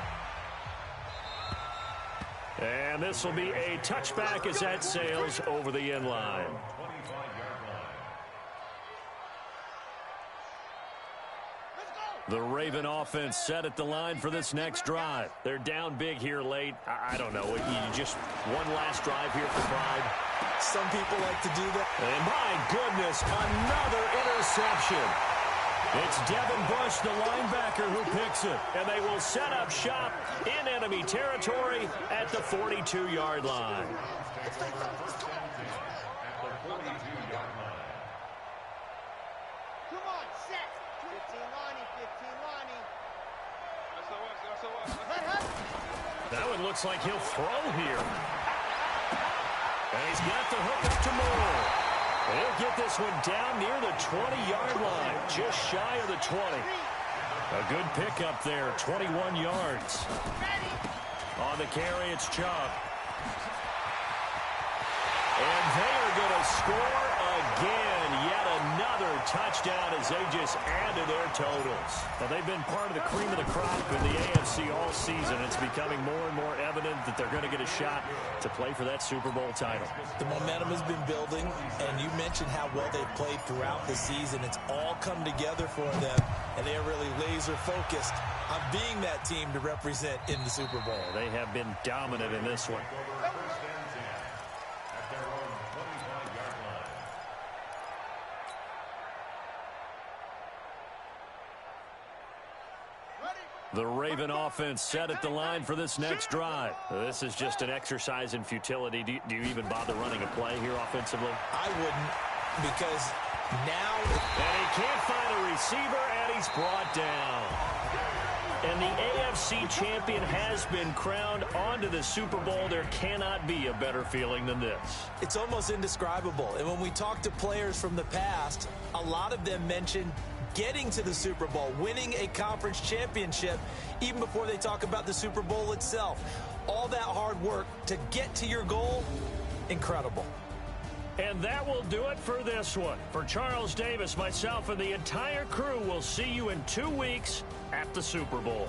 And this will be a touchback as that sails over the end line. The Raven offense set at the line for this next drive. They're down big here late. I don't know. Just one last drive here for pride. Some people like to do that. And my goodness, another interception. It's Devin Bush, the linebacker, who picks it. And they will set up shop in enemy territory at the 42-yard line. Come on, set. 15 Lonnie, 15 Lonnie. That one looks like he'll throw here. And he's got the hook up to Moore. He'll get this one down near the 20-yard line, just shy of the 20. A good pickup there, 21 yards. On the carry, it's Chubb. And they are going to score again. Yet another touchdown as they just add to their totals. Well, they've been part of the cream of the crop in the AFC all season. It's becoming more and more evident that they're going to get a shot to play for that Super Bowl title. The momentum has been building, and you mentioned how well they've played throughout the season. It's all come together for them, and they are really laser-focused on being that team to represent in the Super Bowl. They have been dominant in this one. The Raven offense set at the line for this next drive. This is just an exercise in futility. Do you even bother running a play here offensively? I wouldn't, because now... And he can't find a receiver, and he's brought down. And the AFC champion has been crowned onto the Super Bowl. There cannot be a better feeling than this. It's almost indescribable. And when we talk to players from the past, a lot of them mention getting to the Super Bowl, winning a conference championship, even before they talk about the Super Bowl itself. All that hard work to get to your goal, incredible. And that will do it for this one. For Charles Davis, myself, and the entire crew, we'll see you in 2 weeks at the Super Bowl.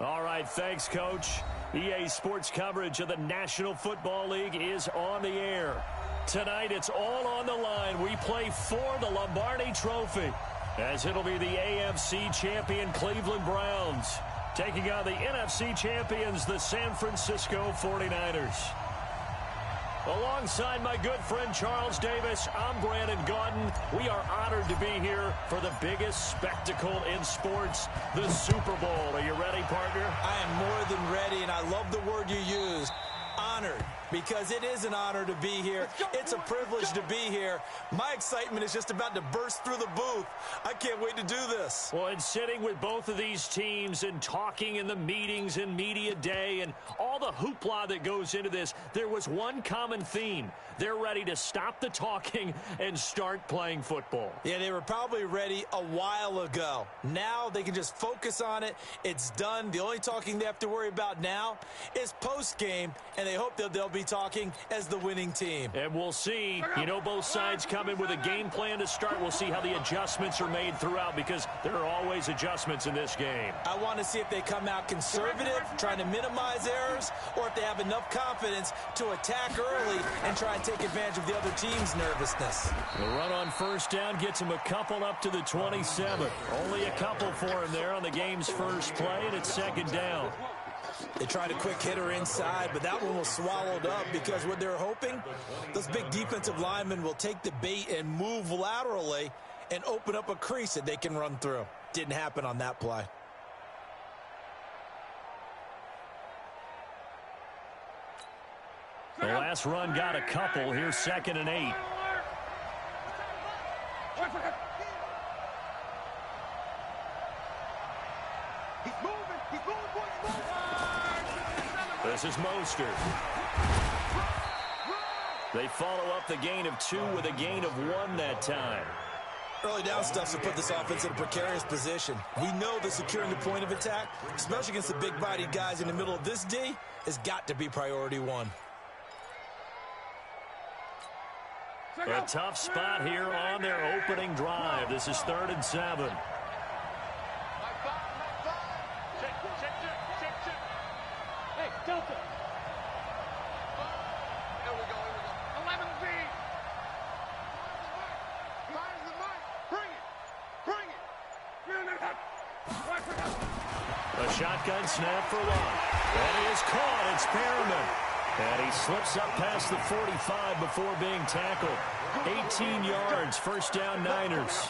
All right, thanks, Coach. EA Sports coverage of the National Football League is on the air. Tonight, it's all on the line. We play for the Lombardi Trophy, as it'll be the AFC champion Cleveland Browns taking on the NFC champions, the San Francisco 49ers. Alongside my good friend Charles Davis, I'm Brandon Gaudin. We are honored to be here for the biggest spectacle in sports, the Super Bowl. Are you ready, partner? I am more than ready, and I love the word you used, honored, because it is an honor to be here. It's a privilege to be here. My excitement is just about to burst through the booth. I can't wait to do this. Well, and sitting with both of these teams and talking in the meetings and media day and all the hoopla that goes into this, there was one common theme. They're ready to stop the talking and start playing football. Yeah, they were probably ready a while ago. Now they can just focus on it. It's done. The only talking they have to worry about now is post-game, and they hope that they'll be talking as the winning team. And we'll see. You know, both sides come in with a game plan to start. We'll see how the adjustments are made throughout, because there are always adjustments in this game. I want to see if they come out conservative, trying to minimize errors, or if they have enough confidence to attack early and try and take advantage of the other team's nervousness. The run on first down gets him a couple up to the 27. Only a couple for him there on the game's first play, and it's second down. They tried a quick hitter inside, but that one was swallowed up, because what they're hoping, those big defensive linemen will take the bait and move laterally and open up a crease that they can run through. Didn't happen on that play. The last run got a couple. Here's 2nd and 8. This is Mostert. They follow up the gain of 2 with a gain of 1 that time. Early down stuff to put this offense in a precarious position. We know that securing the point of attack, especially against the big-bodied guys in the middle of this D, has got to be priority 1. A tough spot here on their opening drive. This is 3rd and 7. Hey, Delta. Here we go. 11 feet. Find the mic. Bring it. A shotgun snap for one. And he is caught. It's Perriman. And he slips up past the 45 before being tackled. 18 yards, first down Niners.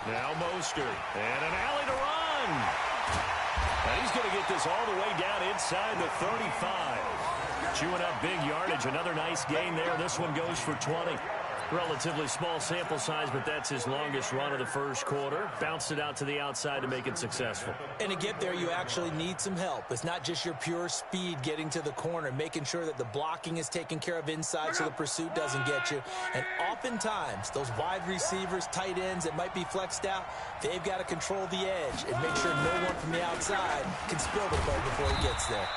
Now Mostert, and an alley to run. And he's going to get this all the way down inside the 35. Chewing up big yardage, another nice gain there. This one goes for 20. Relatively small sample size, but that's his longest run of the first quarter. Bounced it out to the outside to make it successful. And to get there, you actually need some help. It's not just your pure speed getting to the corner, making sure that the blocking is taken care of inside so the pursuit doesn't get you. And oftentimes, those wide receivers, tight ends that might be flexed out, they've got to control the edge and make sure no one from the outside can spill the ball before he gets there.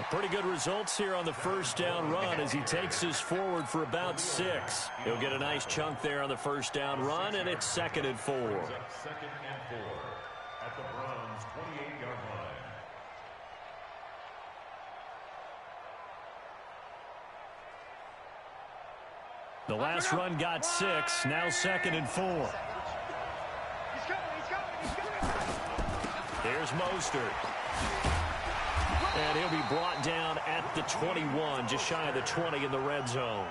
Pretty good results here on the first down run as he takes this forward for about 6. He'll get a nice chunk there on the first down run, and it's 2nd and 4. 2nd and 4 at the Browns' 28-yard line. The last run got 6, now 2nd and 4. Here's Mostert. And he'll be brought down at the 21, just shy of the 20 in the red zone.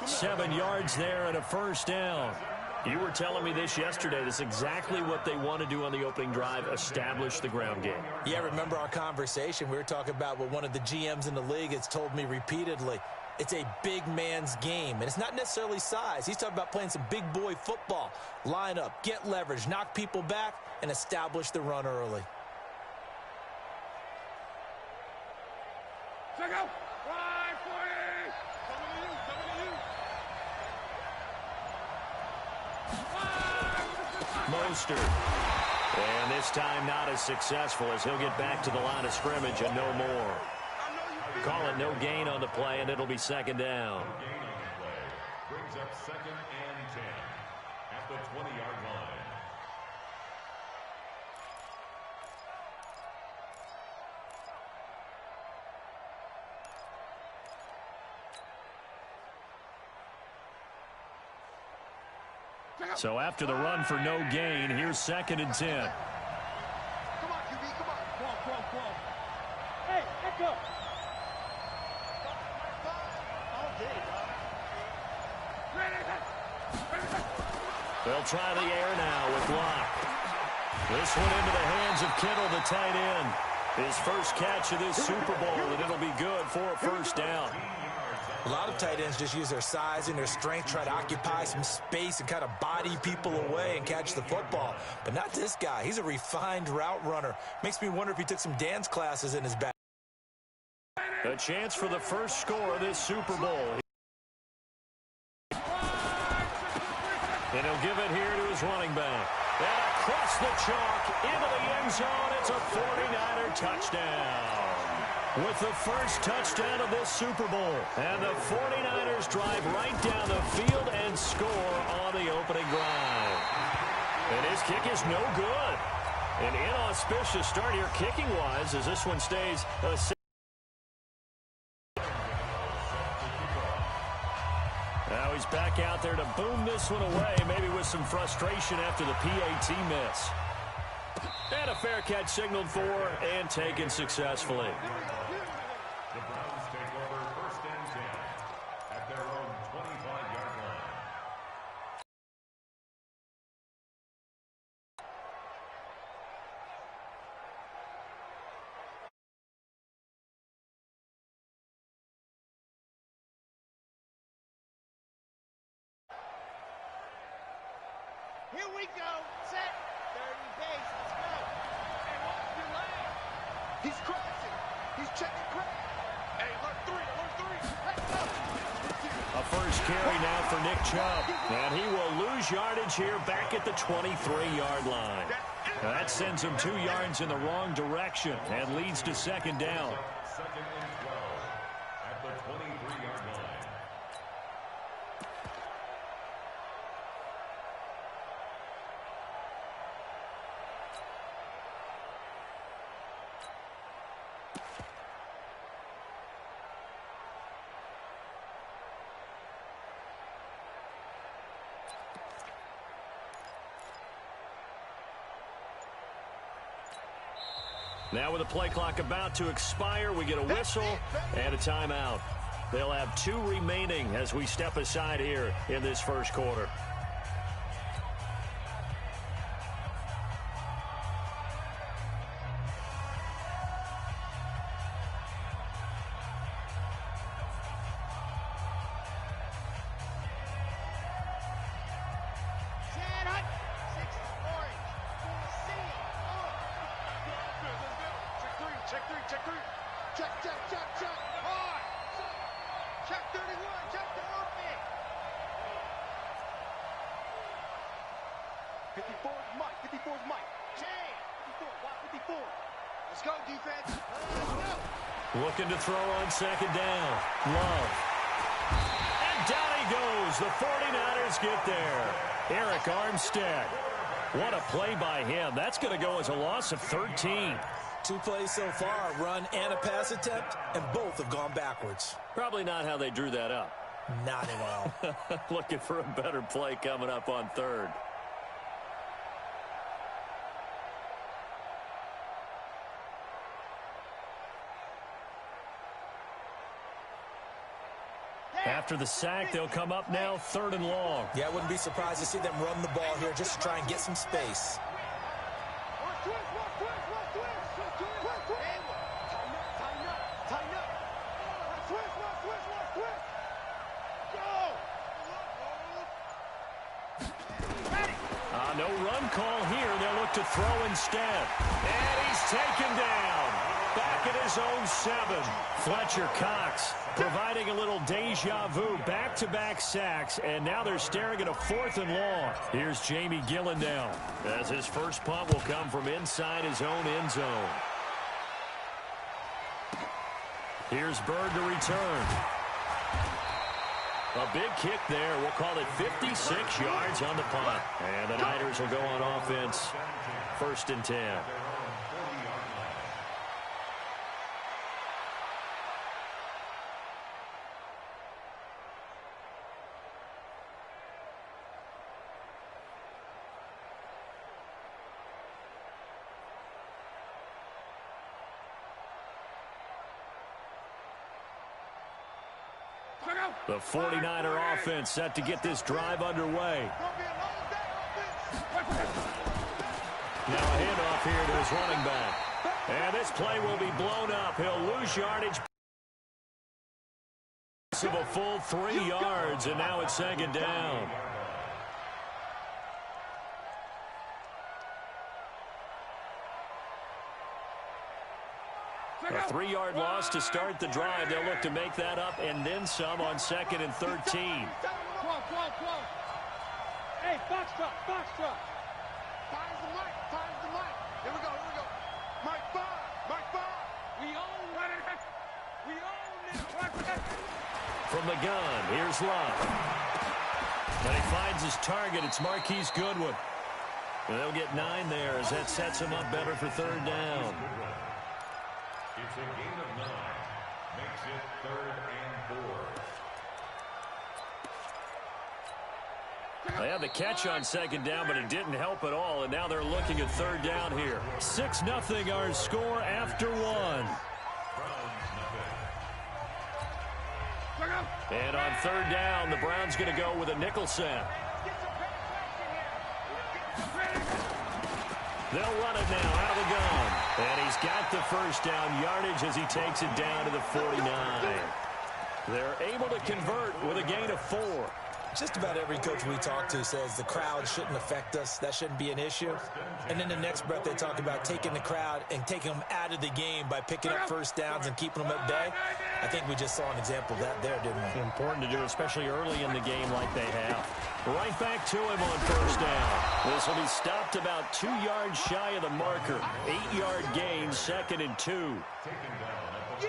7 yards there and a first down. You were telling me this yesterday. That's exactly what they want to do on the opening drive, establish the ground game. Yeah, remember our conversation? We were talking about what one of the GMs in the league has told me repeatedly. It's a big man's game, and it's not necessarily size. He's talking about playing some big boy football. Line up, get leverage, knock people back, and establish the run early. Check out. 540. Mostert. And this time not as successful as he'll get back to the line of scrimmage and no more. Call it no gain on the play, and it'll be 2nd down. Gain on the play brings up 2nd and 10. So after the run for no gain, here's 2nd and 10. Come on, QB, come on. Come on. Hey, let go. They'll try the air now with Locke. This one into the hands of Kittle, the tight end. His first catch of this Super Bowl, and it'll be good for a first down. A lot of tight ends just use their size and their strength, try to occupy some space and kind of body people away and catch the football. But not this guy. He's a refined route runner. Makes me wonder if he took some dance classes in his back. A chance for the first score of this Super Bowl. And he'll give it here to his running back. And across the chalk, into the end zone, it's a 49er touchdown. With the first touchdown of this Super Bowl. And the 49ers drive right down the field and score on the opening drive. And his kick is no good. An inauspicious start here kicking-wise as this one stays a 6. Now he's back out there to boom this one away, maybe with some frustration after the PAT miss. And a fair catch signaled for and taken successfully. The Browns take over 1st and 10 at their own 25-yard line. Here we go. Set. 30 base. Let's go. Hey, what's your leg? He's crashing. He's checking crash. Hey, alert 3. Let's go. A first carry now for Nick Chubb. And he will lose yardage here back at the 23-yard line. That sends him 2 yards in the wrong direction and leads to 2nd down. 2nd and 12 at the 23-yard line. Now with the play clock about to expire, we get a whistle and a timeout. They'll have 2 remaining as we step aside here in this first quarter. Check. Hard. Check 31. Check the open. 54 is Mike. 54 is Mike. Chain. 54. Watch 54. Let's go, defense. Let's go. Looking to throw on 2nd down. Love. And down he goes. The 49ers get there. Eric Armstead. What a play by him. That's going to go as a loss of 13. 2 plays so far, a run and a pass attempt, and both have gone backwards. Probably not how they drew that up. Not at all. Looking for a better play coming up on 3rd. After the sack, they'll come up now 3rd and long. Yeah, I wouldn't be surprised to see them run the ball here just to try and get some space. No run call here. They'll look to throw instead. And he's taken down. Back at his own 7. Fletcher Cox providing a little deja vu. Back-to-back sacks. And now they're staring at a 4th and long. Here's Jamie Gillen now, as his first punt will come from inside his own end zone. Here's Bird to return. A big kick there. We'll call it 56 yards on the punt. And the Niners will go on offense. 1st and 10. The 49er offense set to get this drive underway. Now a handoff here to his running back. And this play will be blown up. He'll lose yardage of a full 3 yards, and now it's second down. A 3-yard loss to start the drive. They'll look to make that up and then some on 2nd and 13. Hey, box truck, box truck. Time's the mic, time's the mic. Here we go, here we go. Mike 5, Mike 5. We own it. We own it. From the gun, here's Love. And he finds his target. It's Marquise Goodwin. And they'll get 9 there as that sets him up better for 3rd down. It's a gain of 9. Makes it 3rd and 4. They had the catch on 2nd down, but it didn't help at all, and now they're looking at 3rd down here. 6-0 our score after 1. And on 3rd down, the Browns going to go with a nickel set. They'll run it now out of the gun. And he's got the 1st down yardage as he takes it down to the 49. They're able to convert with a gain of 4. Just about every coach we talk to says the crowd shouldn't affect us. That shouldn't be an issue. And then the next breath they talk about taking the crowd and taking them out of the game by picking up 1st downs and keeping them at bay. I think we just saw an example of that there, didn't we? Important to do, especially early in the game like they have. Right back to him on 1st down. This will be stopped about 2 yards shy of the marker. 8-yard gain, 2nd and 2.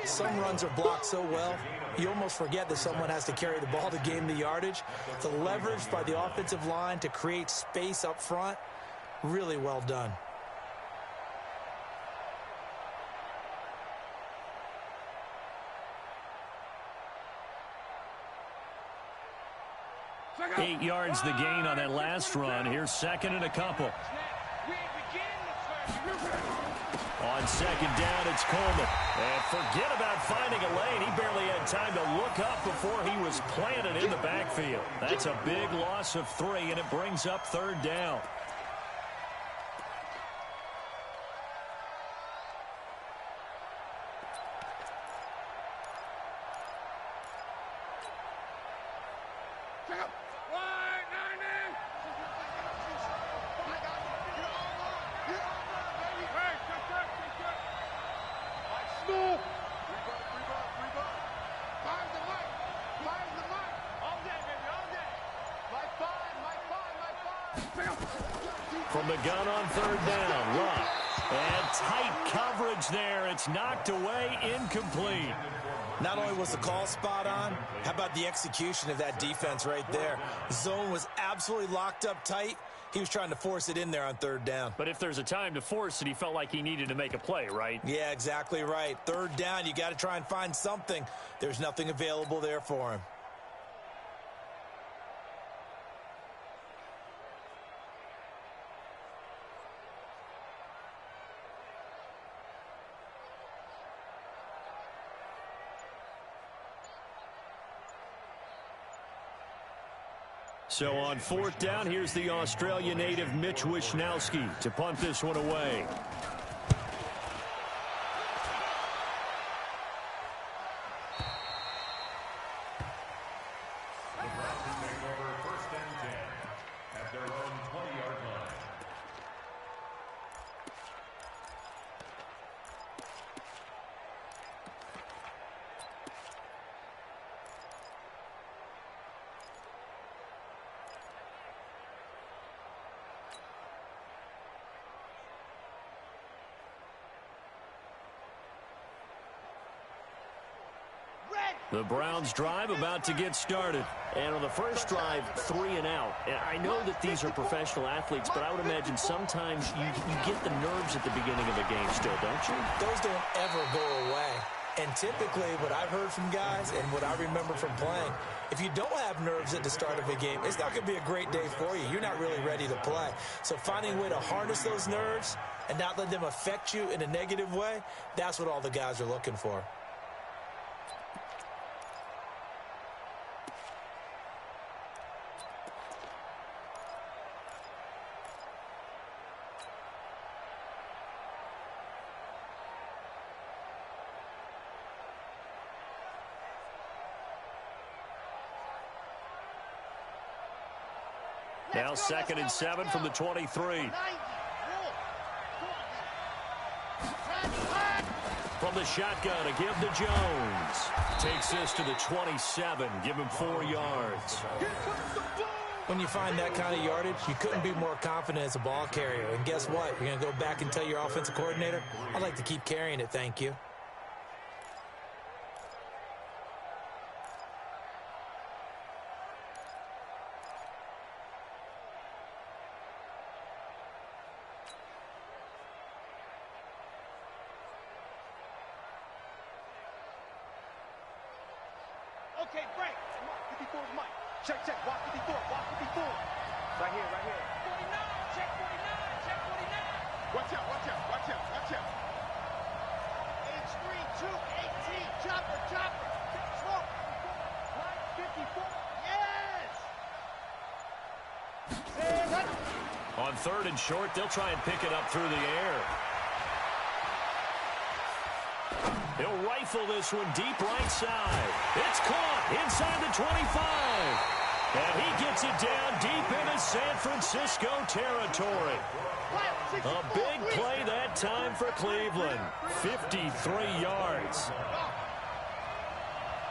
Some runs are blocked so well, you almost forget that someone has to carry the ball to gain the yardage. The leverage by the offensive line to create space up front, really well done. Eight yards the gain on that last run. Here's 2nd and a couple. On 2nd down, it's Coleman. And forget about finding a lane. He barely had time to look up before he was planted in the backfield. That's a big loss of 3, and it brings up 3rd down. From the gun on 3rd down, Love. And tight coverage there. It's knocked away, incomplete. Not only was the call spot on, how about the execution of that defense right there? Zone was absolutely locked up tight. He was trying to force it in there on 3rd down. But if there's a time to force it, he felt like he needed to make a play, right? Yeah, exactly right. 3rd down, you got to try and find something. There's nothing available there for him. So on 4th down, here's the Australia native Mitch Wishnowsky to punt this one away. The Browns take over 1st and 10 at their own 20-yard line. The Browns drive about to get started. And on the first drive, 3 and out. And I know that these are professional athletes, but I would imagine sometimes you get the nerves at the beginning of a game still, don't you? Those don't ever go away. And typically what I've heard from guys and what I remember from playing, if you don't have nerves at the start of a game, it's not going to be a great day for you. You're not really ready to play. So finding a way to harness those nerves and not let them affect you in a negative way, that's what all the guys are looking for. Now 2nd and 7 from the 23. From the shotgun, a give to Jones. Takes this to the 27. Give him 4 yards. When you find that kind of yardage, you couldn't be more confident as a ball carrier. And guess what? You're going to go back and tell your offensive coordinator, I'd like to keep carrying it, thank you. Okay, break. 54 is Mike. Check, walk 54, walk 54. Right here. 49, check 49, check 49. Watch out. H3, 2, 18, chopper. Smoke. Line 54. Yes! On 3rd and short, they'll try and pick it up through the air. He'll rifle this one deep right side. It's caught inside the 25. And he gets it down deep into San Francisco territory. A big play that time for Cleveland. 53 yards.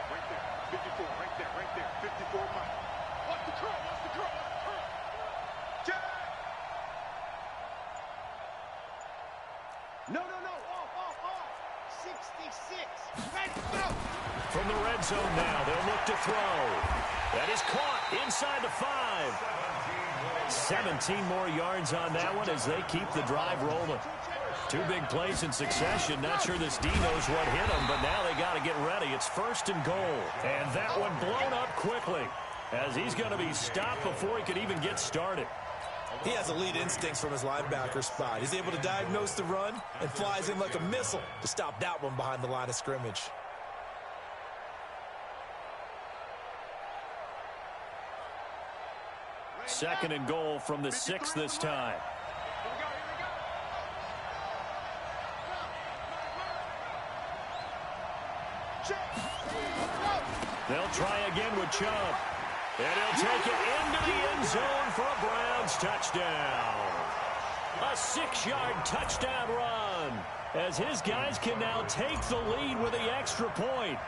Right there. 54 Mike. Watch the curl. Check. No. Off. 66. Ready, go. From the red zone now, they'll look to throw. That is caught inside the 5. 17 more yards on that one as they keep the drive rolling. 2 big plays in succession. Not sure this D knows what hit him, but now they got to get ready. It's 1st and goal. And that one blown up quickly as he's going to be stopped before he could even get started. He has elite instincts from his linebacker spot. He's able to diagnose the run and flies in like a missile to stop that one behind the line of scrimmage. Second and goal from the 6 this time. They'll try again with Chubb. And he'll take it into the end zone for a Browns touchdown. A 6-yard touchdown run as his guys can now take the lead with the extra point.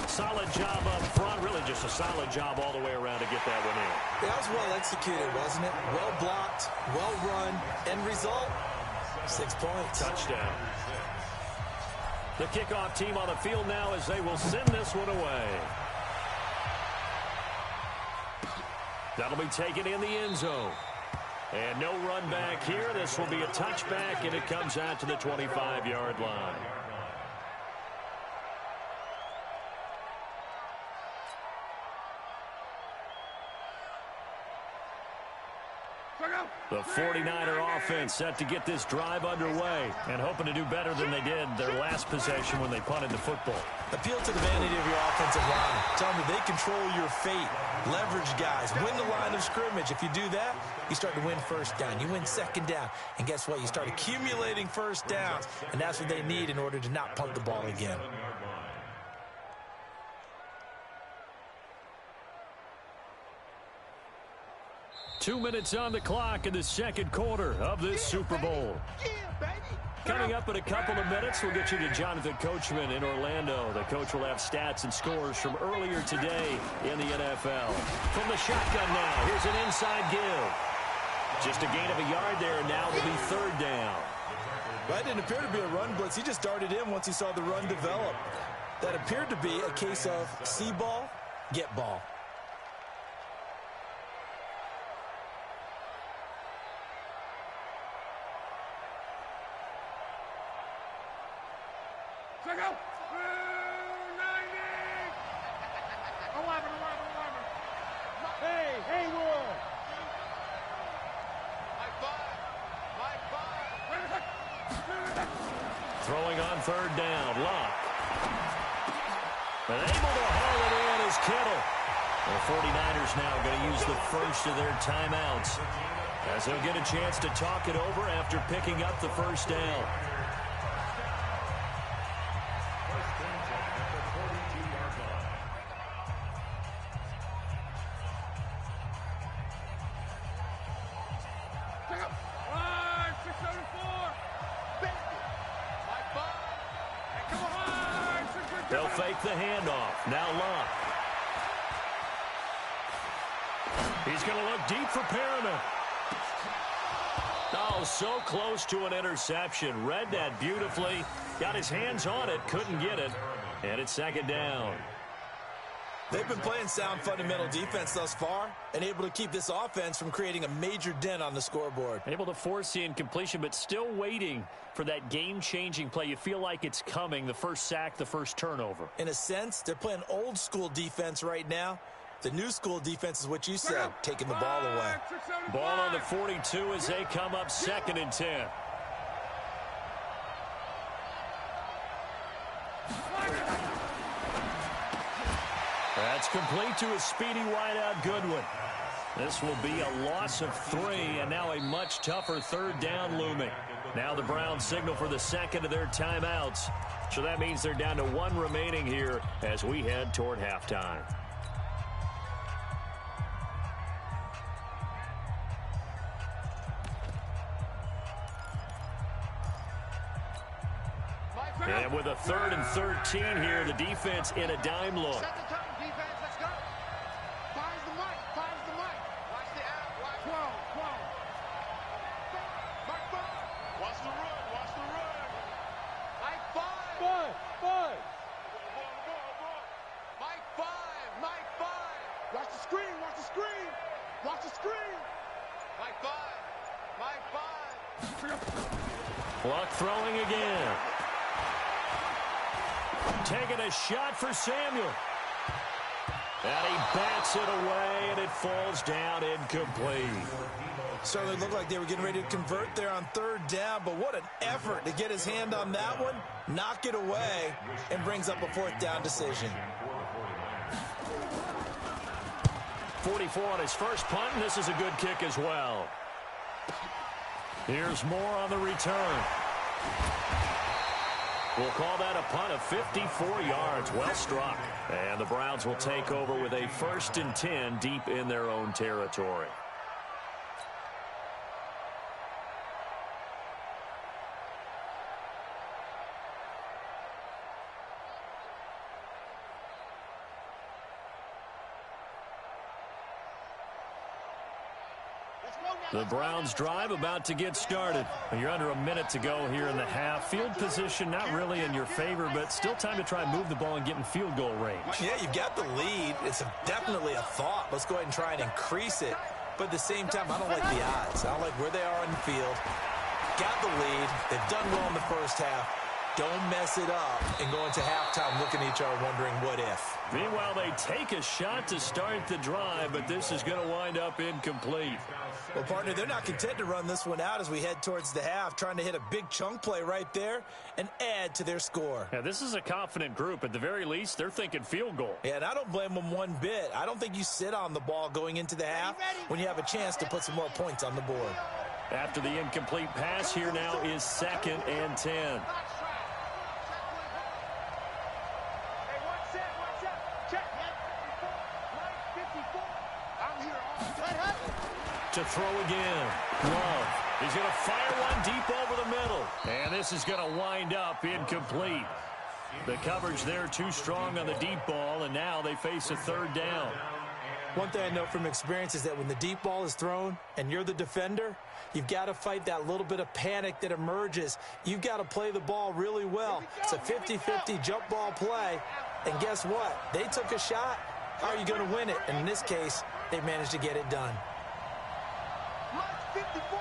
Solid job up front. Really just a solid job all the way around to get that one in. That was well executed, wasn't it? Well blocked, well run. End result, 6 points. Touchdown. The kickoff team on the field now as they will send this one away. That'll be taken in the end zone. And no run back here. This will be a touchback, and it comes out to the 25-yard line. The 49er offense set to get this drive underway and hoping to do better than they did their last possession when they punted the football. Appeal to the vanity of your offensive line. Tell them they control your fate. Leverage guys. Win the line of scrimmage. If you do that, you start to win 1st down. You win 2nd down. And guess what? You start accumulating 1st downs. And that's what they need in order to not punt the ball again. Two minutes on the clock in the 2nd quarter of this Super Bowl. Coming up in a couple of minutes, we'll get you to Jonathan Coachman in Orlando. The coach will have stats and scores from earlier today in the NFL. From the shotgun now, here's an inside give. Just a gain of a yard there, and now will be 3rd down. That didn't appear to be a run blitz. He just darted in once he saw the run develop. That appeared to be a case of see ball, get ball. Throwing on 3rd down, Locke. And able to haul it in is Kittle. The 49ers now going to use the first of their timeouts as they'll get a chance to talk it over after picking up the 1st down. They'll fake the handoff. Now Love. He's going to look deep for Perriman. Oh, so close to an interception. Read that beautifully. Got his hands on it. Couldn't get it. And it's second down. They've been playing sound fundamental defense thus far and able to keep this offense from creating a major dent on the scoreboard. Able to force the incompletion, but still waiting for that game-changing play. You feel like it's coming, the first sack, the first turnover. In a sense, they're playing old-school defense right now. The new school defense is what you said, taking the ball away. Ball on the 42 as they come up 2nd and 10. That's complete to a speedy wideout Goodwin. This will be a loss of 3, and now a much tougher 3rd down looming. Now the Browns signal for the second of their timeouts. So that means they're down to 1 remaining here as we head toward halftime. And with a 3rd and 13 here, the defense in a dime look. Set the tone, defense. Let's go. Finds the mic. Finds the mic. Watch the out. Watch. Whoa. Mike 5. Watch the run. Watch the run. Mike 5. 5. Mike 5. Mike 5. Watch the screen. Watch the screen. Watch the screen. Mike 5. Mike 5. Luck throwing again. Taking a shot for Samuel. And he bats it away, and it falls down incomplete. Certainly looked like they were getting ready to convert there on 3rd down, but what an effort to get his hand on that one, knock it away, and brings up a 4th down decision. 44 on his first punt, and this is a good kick as well. Here's more on the return. We'll call that a punt of 54 yards. Well struck. And the Browns will take over with a 1st and 10 deep in their own territory. The Browns drive about to get started. You're under a minute to go here in the half. Field position not really in your favor, but still time to try and move the ball and get in field goal range. Yeah, you've got the lead. It's definitely a thought. Let's go ahead and try and increase it. But at the same time, I don't like the odds. I don't like where they are on the field. Got the lead. They've done well in the first half. Don't mess it up and go into halftime looking at each other wondering what if. Meanwhile, they take a shot to start the drive, but this is going to wind up incomplete. Well, partner, they're not content to run this one out as we head towards the half, trying to hit a big chunk play right there and add to their score. Yeah, this is a confident group. At the very least, they're thinking field goal. Yeah, and I don't blame them one bit. I don't think you sit on the ball going into the half when you have a chance to put some more points on the board. After the incomplete pass, here now is 2nd and 10. To throw again. Love. He's going to fire one deep over the middle. And this is going to wind up incomplete. The coverage there too strong on the deep ball, and now they face a 3rd down. One thing I know from experience is that when the deep ball is thrown and you're the defender, you've got to fight that little bit of panic that emerges. You've got to play the ball really well. It's a 50-50 jump ball play. And guess what? They took a shot. How are you going to win it? And in this case, they managed to get it done. 54.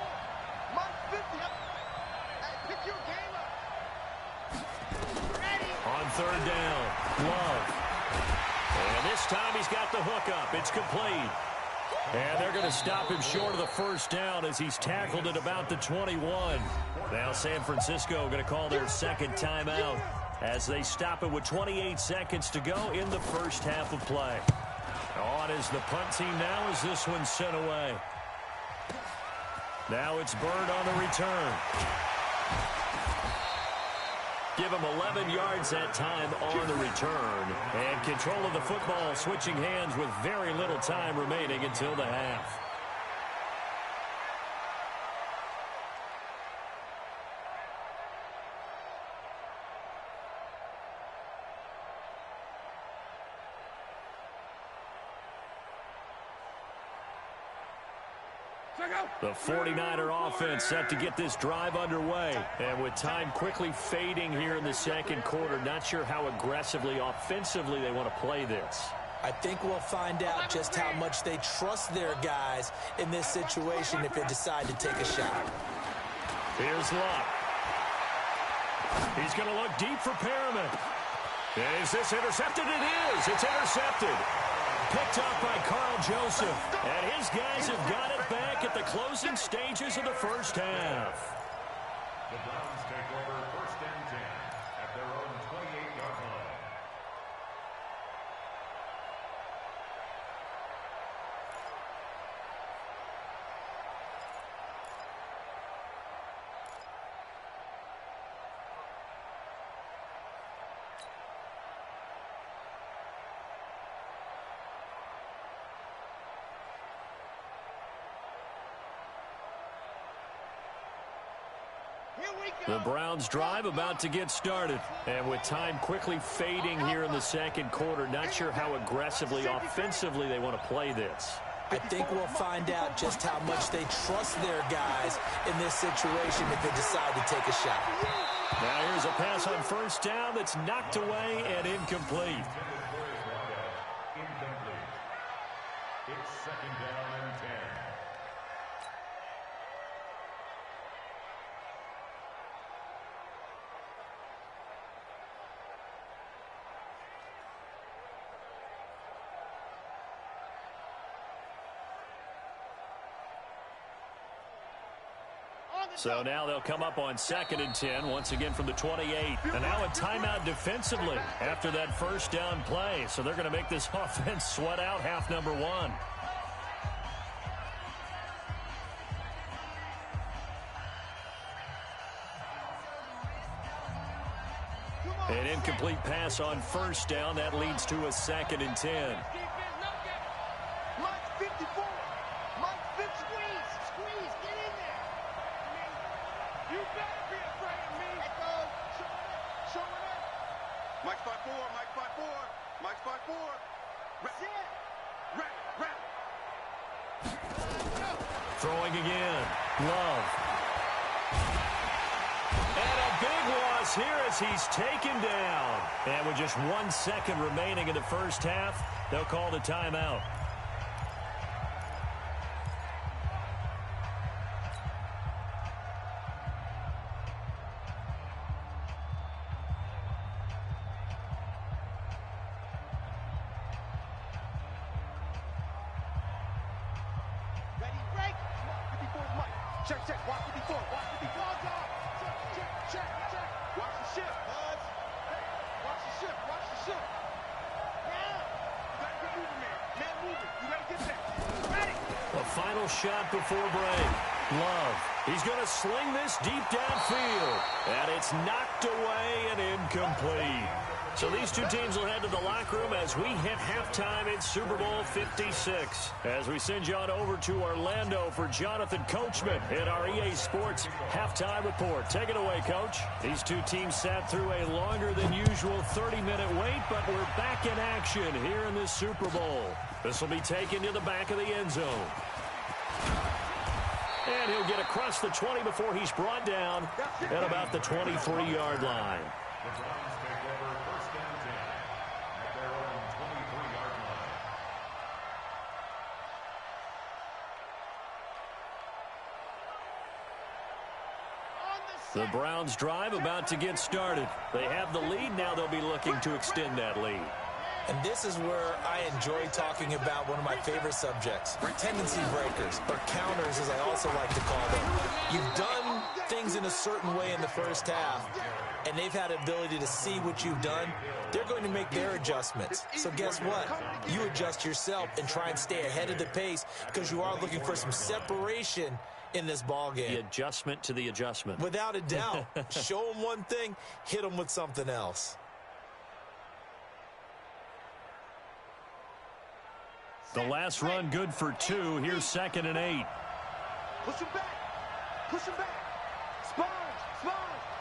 Mike 50. Hey, pick your game up. Ready. On 3rd down, Love. And this time he's got the hook up. It's complete. And they're going to stop him short of the 1st down as he's tackled at about the 21. Now San Francisco going to call their 2nd timeout as they stop it with 28 seconds to go in the first half of play. On is the punt team now as this one's sent away. Now it's Bird on the return. Give him 11 yards that time on the return. And control of the football switching hands with very little time remaining until the half. The 49er offense set to get this drive underway. And with time quickly fading here in the second quarter, not sure how aggressively, offensively they want to play this. I think we'll find out just how much they trust their guys in this situation if they decide to take a shot. Here's Luck. He's going to look deep for Perriman. Is this intercepted? It is. It's intercepted. Picked up by Carl Joseph. And his guys have got it back at the closing stages of the first half. The Browns take over first and 10 at their own 28-yard line. The Browns drive about to get started. And with time quickly fading here in the second quarter, not sure how aggressively, offensively they want to play this. I think we'll find out just how much they trust their guys in this situation if they decide to take a shot. Now here's a pass on first down that's knocked away and incomplete. It's second down and 10. So now they'll come up on second and 10, once again from the 28. And now a timeout defensively after that first down play. So they're going to make this offense sweat out half number one. An incomplete pass on first down. That leads to a second and 10. Mike's 5-4, Mike's 5-4, Mike's 5-4. Throwing again. Love. And a big loss here as he's taken down. And with just 1 second remaining in the first half, they'll call the timeout. Check, check, watch the before, watch the before, dog. Check, check, check. Watch the ship, buzz. Watch the ship, watch the ship. Now, you gotta get moving, man. Man moving, you gotta get there. Ready. A final shot before break. Love. He's going to sling this deep downfield. And it's knocked away and incomplete. So these two teams will head to the locker room as we hit halftime in Super Bowl 56. As we send you on over to Orlando for Jonathan Coachman in our EA Sports Halftime Report. Take it away, Coach. These two teams sat through a longer than usual 30-minute wait, but we're back in action here in this Super Bowl. This will be taken to the back of the end zone. And he'll get across the 20 before he's brought down at about the 23-yard line. The Browns take over first and 10 at their own 23-yard line. The Browns drive about to get started. They have the lead. Now they'll be looking to extend that lead. And this is where I enjoy talking about one of my favorite subjects, tendency breakers, or counters as I also like to call them. You've done things in a certain way in the first half, and they've had the ability to see what you've done. They're going to make their adjustments. So guess what? You adjust yourself and try and stay ahead of the pace because you are looking for some separation in this ball game. The adjustment to the adjustment. Without a doubt. Show them one thing, hit them with something else. The last run good for 2. Here's 2nd and 8. Push him back. Push him back. Sponge. Sponge.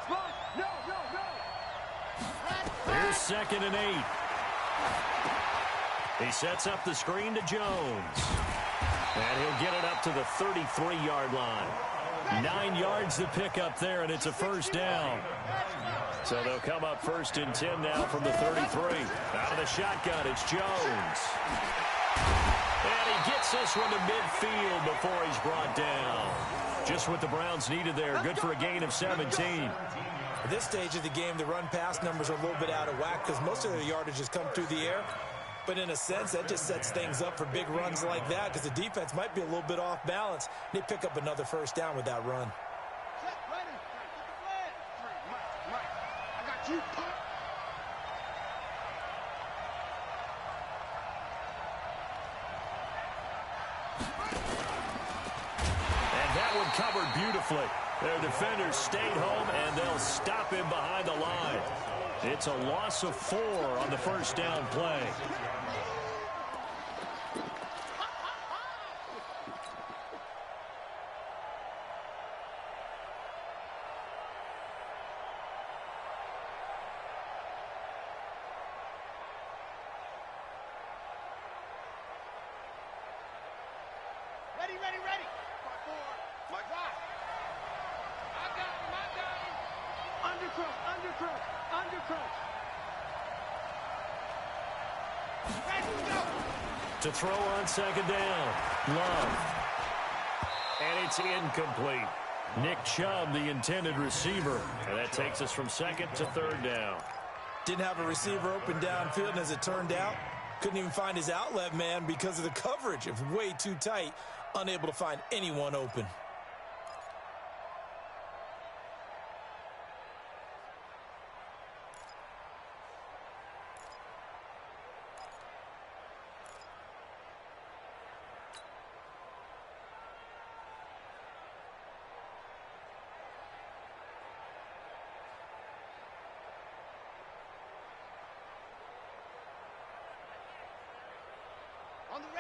Sponge. No, no, no. Here's 2nd and 8. He sets up the screen to Jones. And he'll get it up to the 33-yard line. 9 yards to pick up there, and it's a first down. So they'll come up 1st and 10 now from the 33. Out of the shotgun, it's Jones. And he gets this one to midfield before he's brought down. Just what the Browns needed there. Good for a gain of 17. At this stage of the game, the run-pass numbers are a little bit out of whack because most of their yardage has come through the air. But in a sense, that just sets things up for big runs like that because the defense might be a little bit off balance. They pick up another first down with that run. I got you, Pop. And that one covered beautifully. Their defenders stayed home, and they'll stop him behind the line. It's a loss of 4 on the first down play. Ready. My God. I got him. Undercross. Ready, go. To throw on second down. Love. And it's incomplete. Nick Chubb, the intended receiver. And that takes us from 2nd to 3rd down. Didn't have a receiver open downfield, and as it turned out, couldn't even find his outlet man because of the coverage. It was way too tight, unable to find anyone open.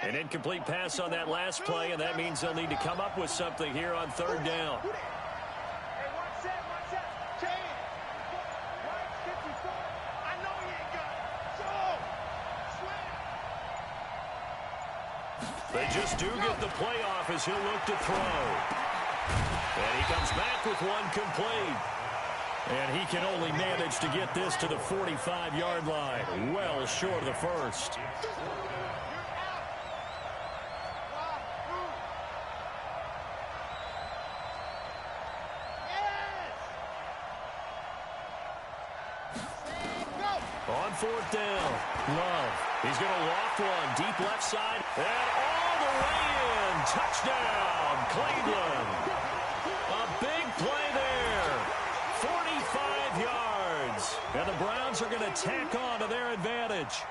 An incomplete pass on that last play, and that means they'll need to come up with something here on 3rd down. Hey, one set. Change. 154. I know he ain't got it. So, They just do get the playoff as he'll look to throw. And he comes back with one complete. And he can only manage to get this to the 45-yard line, well short of the first. On 4th down, Love. He's going to loft one, deep left side, and all the way in. Touchdown, Cleveland. A big play there. 45 yards. And the Browns are going to tack on to their advantage.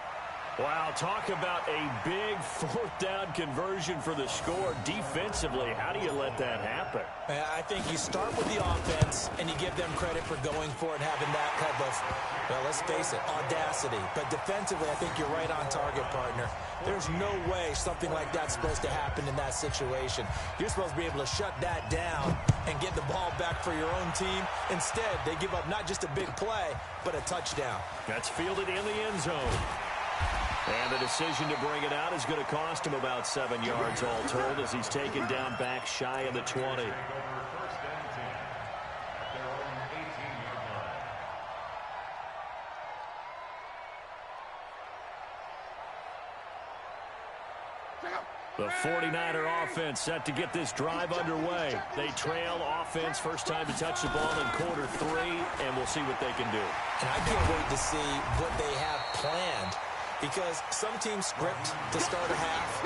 Wow, talk about a big 4th down conversion for the score. Defensively, how do you let that happen? I think you start with the offense, and you give them credit for going for it, having that type of, well, let's face it, audacity. But defensively, I think you're right on target, partner. There's no way something like that's supposed to happen in that situation. You're supposed to be able to shut that down and get the ball back for your own team. Instead, they give up not just a big play, but a touchdown. That's fielded in the end zone. And the decision to bring it out is going to cost him about 7 yards all told as he's taken down back shy of the 20. The 49er offense set to get this drive underway. They trail offense, first time to touch the ball in quarter 3, and we'll see what they can do. And I can't wait to see what they have planned, because some teams script to start a half.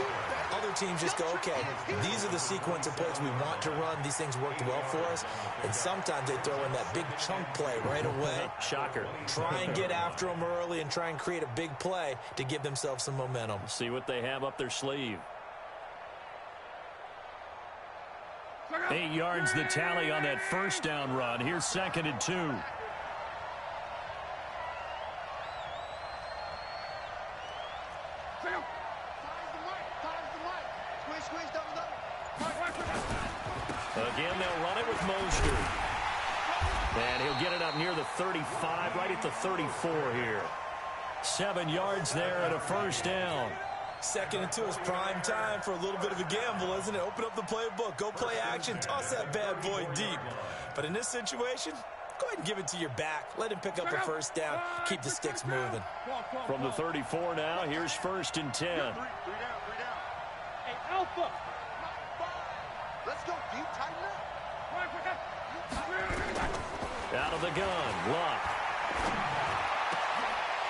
Other teams just go, okay, these are the sequence of plays we want to run. These things worked well for us. And sometimes they throw in that big chunk play right away. Shocker. Try and get after them early and try and create a big play to give themselves some momentum. See what they have up their sleeve. 8 yards the tally on that first down run. Here's 2nd and 2. Again, they'll run it with Mostert. And he'll get it up near the 35, right at the 34 here. 7 yards there and a first down. Second into his prime time for a little bit of a gamble, isn't it? Open up the playbook, go play action, toss that bad boy deep. But in this situation, go ahead and give it to your back. Let him pick up a first down. Keep the sticks moving. From the 34 now, here's 1st and 10. Three down. Hey, Alpha. Let's go deep, tighten up. Out of the gun, Luck.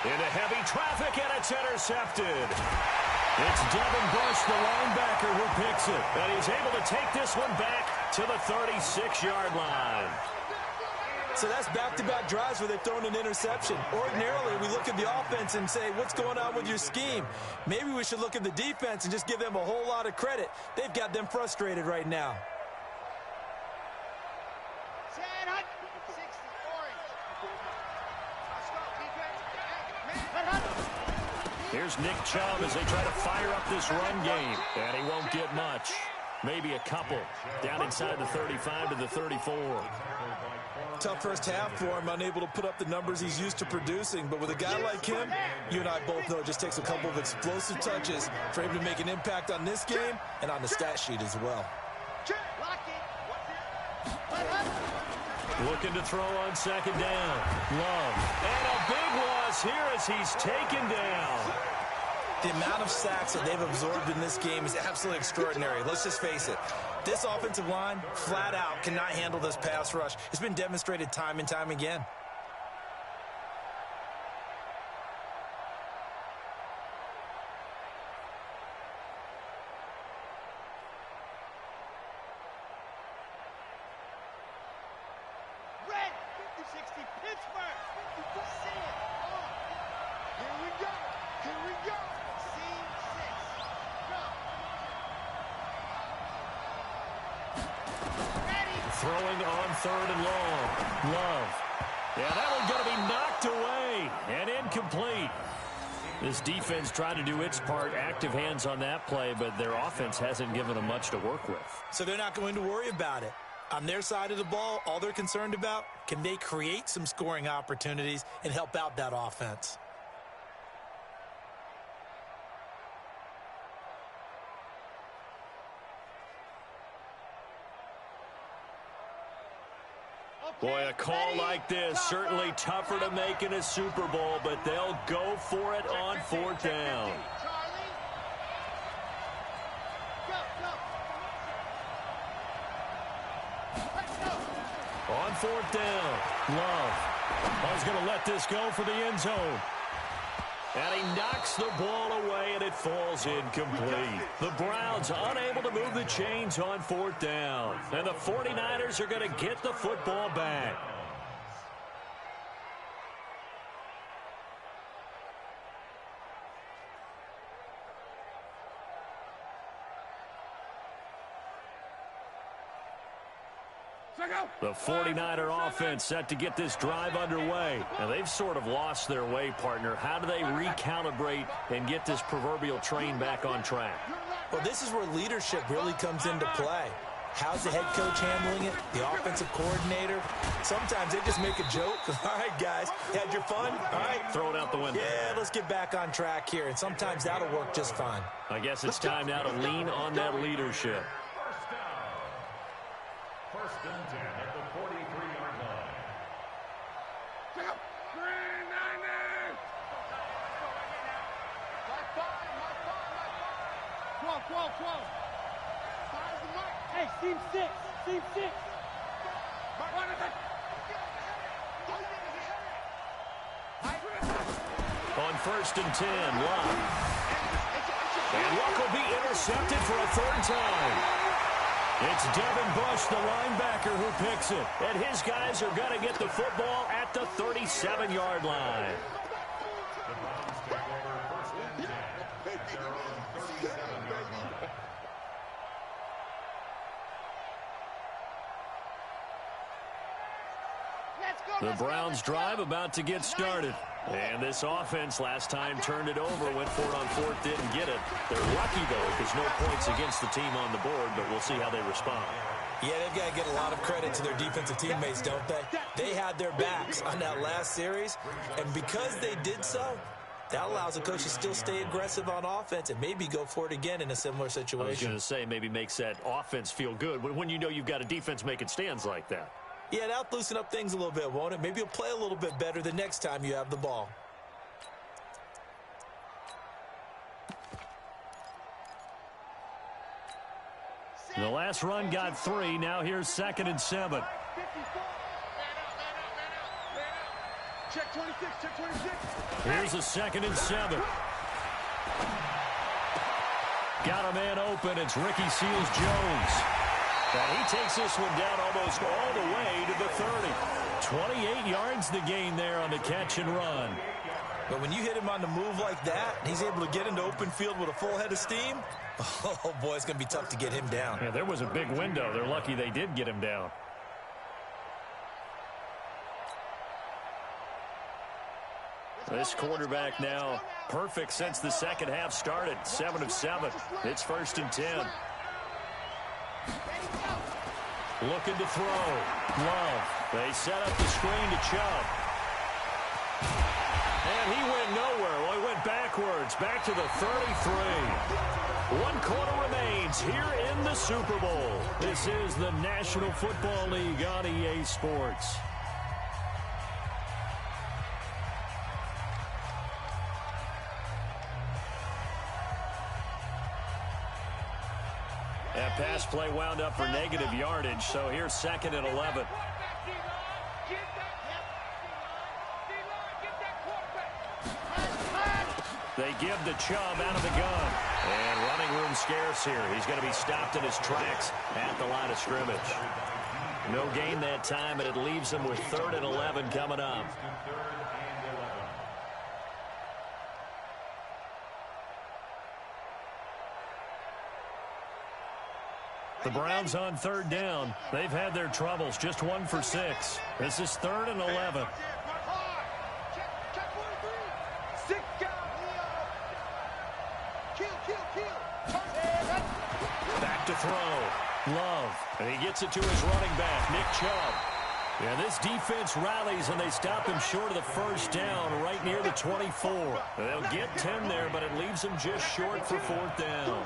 Into heavy traffic, and it's intercepted. It's Devin Bush, the linebacker, who picks it. And he's able to take this one back to the 36-yard line. So that's back-to-back drives where they've thrown an interception. Ordinarily, we look at the offense and say, what's going on with your scheme? Maybe we should look at the defense and just give them a whole lot of credit. They've got them frustrated right now. Here's Nick Chubb as they try to fire up this run game. And he won't get much. Maybe a couple. Down inside the 35 to the 34. Tough first half for him, unable to put up the numbers he's used to producing. But with a guy like him, you and I both know it just takes a couple of explosive touches for him to make an impact on this game and on the stat sheet as well. Looking to throw on 2nd down. Love. And a big loss here as he's taken down. The amount of sacks that they've absorbed in this game is absolutely extraordinary. Let's just face it. This offensive line, flat out, cannot handle this pass rush. It's been demonstrated time and time again. Red, 50-60, Pittsburgh. See it. Here we go. Here we go. Scene 6. Go. Ready. Throwing on 3rd and long. Love. Yeah, that one's going to be knocked away and incomplete. This defense tried to do its part, active hands on that play, but their offense hasn't given them much to work with. So they're not going to worry about it. On their side of the ball, all they're concerned about, can they create some scoring opportunities and help out that offense? Boy, a call like this, certainly tougher to make in a Super Bowl, but they'll go for it on 4th down. On 4th down, Love. I was going to let this go for the end zone. And he knocks the ball away, and it falls incomplete. The Browns unable to move the chains on 4th down. And the 49ers are going to get the football back. The 49er offense set to get this drive underway. And they've sort of lost their way, partner. How do they recalibrate and get this proverbial train back on track? Well, this is where leadership really comes into play. How's the head coach handling it? The offensive coordinator? Sometimes they just make a joke. All right, guys, you had your fun? All right. Throw it out the window. Yeah, let's get back on track here. And sometimes that'll work just fine. I guess it's time now to lean on that leadership. First and 10 at the 43-yard line. Hey, team 6. Team 6. On 1st and 10, Luck. And Luck will be intercepted for a 3rd time. It's Devin Bush, the linebacker, who picks it. And his guys are going to get the football at the 37-yard line. The Browns take over 1st and 10 at their own 37-yard line. The Browns drive about to get started. And this offense last time turned it over, went for it on 4th, didn't get it. They're lucky, though, because no points against the team on the board, but we'll see how they respond. Yeah, they've got to get a lot of credit to their defensive teammates, don't they? They had their backs on that last series, and because they did so, That allows the coach to still stay aggressive on offense and maybe go for it again in a similar situation. I was going to say maybe makes that offense feel good when you know you've got a defense making stands like that. Yeah, that'll loosen up things a little bit, won't it? Maybe you'll play a little bit better the next time you have the ball. The last run got 3. Now here's 2nd and 7. Check 26, check 26. Here's a 2nd and 7. Got a man open. It's Ricky Seals-Jones. And he takes this one down almost all the way to the 30. 28 yards the gain there on the catch and run. But when you hit him on the move like that, he's able to get into open field with a full head of steam. Oh, boy, it's going to be tough to get him down. Yeah, there was a big window. They're lucky they did get him down. This quarterback now perfect since the second half started. 7 of 7. It's 1st and 10. Looking to throw. Love. They set up the screen to Chubb. And he went nowhere. Well, he went backwards. Back to the 33. 1 quarter remains here in the Super Bowl. This is the National Football League on EA Sports. That pass play wound up for negative yardage, so here's 2nd and 11. They give to Chubb out of the gun. And running room scarce here. He's going to be stopped in his tracks at the line of scrimmage. No gain that time, and it leaves him with 3rd and 11 coming up. The Browns on 3rd down. They've had their troubles. Just 1 for 6. This is 3rd and 11. Back to throw. Love. And he gets it to his running back, Nick Chubb. Yeah, this defense rallies, and they stop him short of the 1st down right near the 24. They'll get 10 there, but it leaves them just short for 4th down.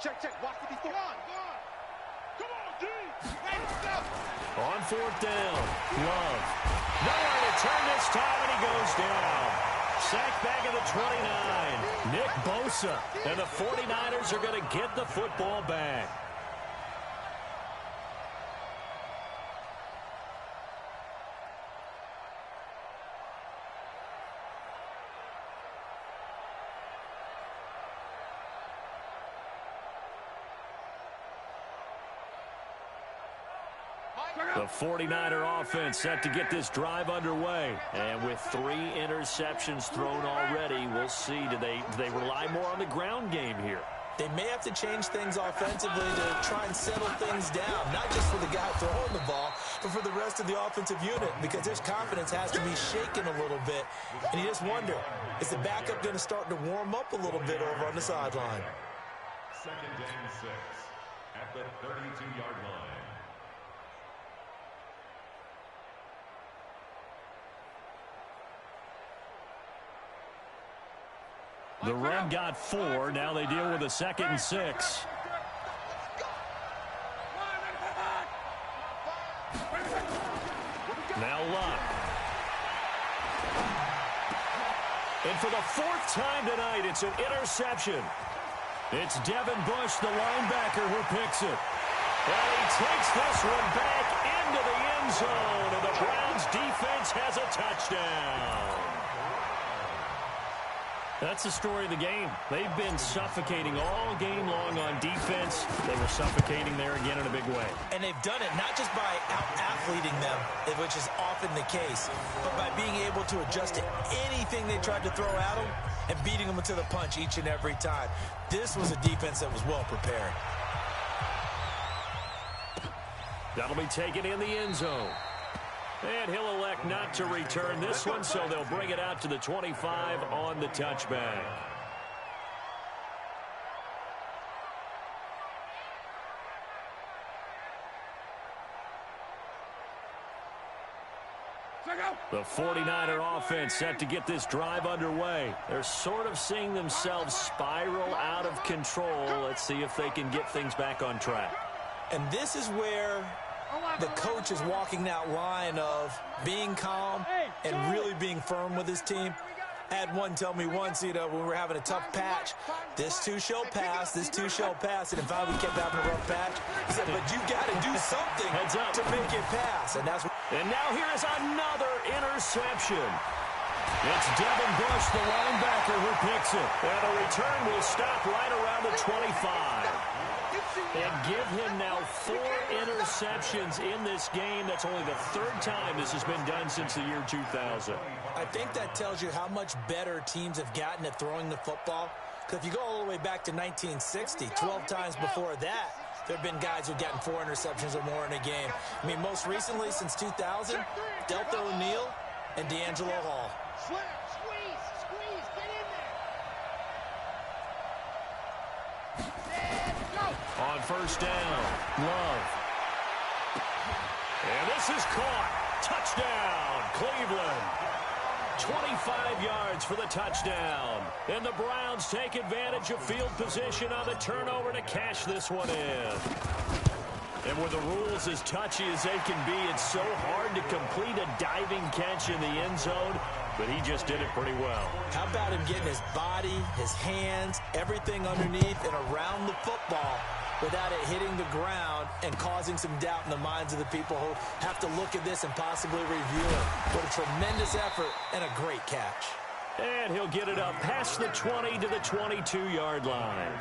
Check, check. Watch 54. Go on. Come on, D. On 4th down. Love. Nowhere to turn this time, and he goes down. Sacked back at the 29. Nick Bosa. And the 49ers are going to get the football back. The 49er offense set to get this drive underway. And with 3 interceptions thrown already, we'll see. Do they rely more on the ground game here? They may have to change things offensively to try and settle things down, not just for the guy throwing the ball, but for the rest of the offensive unit, because his confidence has to be shaken a little bit. And you just wonder, is the backup going to start to warm up a little bit over on the sideline? 2nd and 6 at the 32-yard line. The run got 4. Now they deal with a 2nd and 6. Now Luck. And for the 4th time tonight, it's an interception. It's Devin Bush, the linebacker, who picks it. And he takes this one back into the end zone, and the Browns defense has a touchdown. That's the story of the game. They've been suffocating all game long on defense. They were suffocating there again in a big way. And they've done it not just by out-athleting them, which is often the case, but by being able to adjust to anything they tried to throw at them and beating them to the punch each and every time. This was a defense that was well prepared. That'll be taken in the end zone. And he'll elect not to return this one, so they'll bring it out to the 25 on the touchback. The 49er offense set to get this drive underway. They're sort of seeing themselves spiral out of control. Let's see if they can get things back on track. And this is where the coach is walking that line of being calm and really being firm with his team. I had one tell me once, when we were having a tough patch, this too shall pass, this too shall pass. And finally we kept having a rough patch. He said, but you got to do something to make it pass. And now here is another interception. It's Devin Bush, the linebacker, who picks it. And the return will stop right around the 25. And give him now 4 interceptions in this game. That's only the 3rd time this has been done since the year 2000. I think that tells you how much better teams have gotten at throwing the football. Because if you go all the way back to 1960, 12 times before that, there have been guys who've gotten 4 interceptions or more in a game. I mean, most recently, since 2000, Delta O'Neal and D'Angelo Hall. Squeeze, get in there. On first down, Love. And this is caught. Touchdown, Cleveland. 25 yards for the touchdown. And the Browns take advantage of field position on the turnover to cash this one in. And with the rules as touchy as they can be, it's so hard to complete a diving catch in the end zone, but he just did it pretty well. How about him getting his body, his hands, everything underneath and around the football without it hitting the ground and causing some doubt in the minds of the people who have to look at this and possibly review it. What a tremendous effort and a great catch. And he'll get it up past the 20 to the 22-yard line.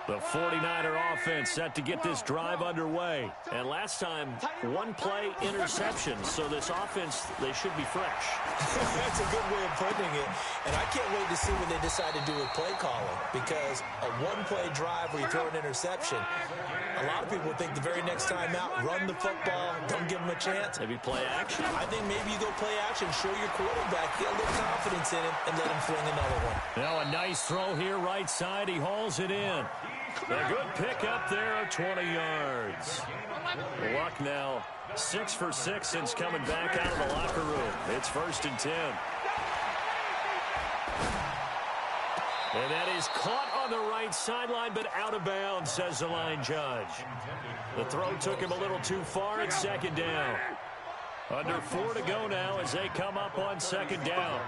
The 49er offense set to get this drive underway. And last time, 1-play interception. So this offense, they should be fresh. That's a good way of putting it. And I can't wait to see what they decide to do with play calling. Because a 1-play drive where you throw an interception, a lot of people think the very next time out, run the football, don't give them a chance. Maybe play action. I think maybe you go play action, show your quarterback, get a little confidence in him, and let him fling another one. Now a nice throw here, right side. He hauls it in. A good pick up there of 20 yards. Luck now 6 for 6 since coming back out of the locker room. It's 1st and 10. And that is caught on the right sideline, but out of bounds, says the line judge. The throw took him a little too far. It's 2nd down. Under 4 to go now as they come up on 2nd down.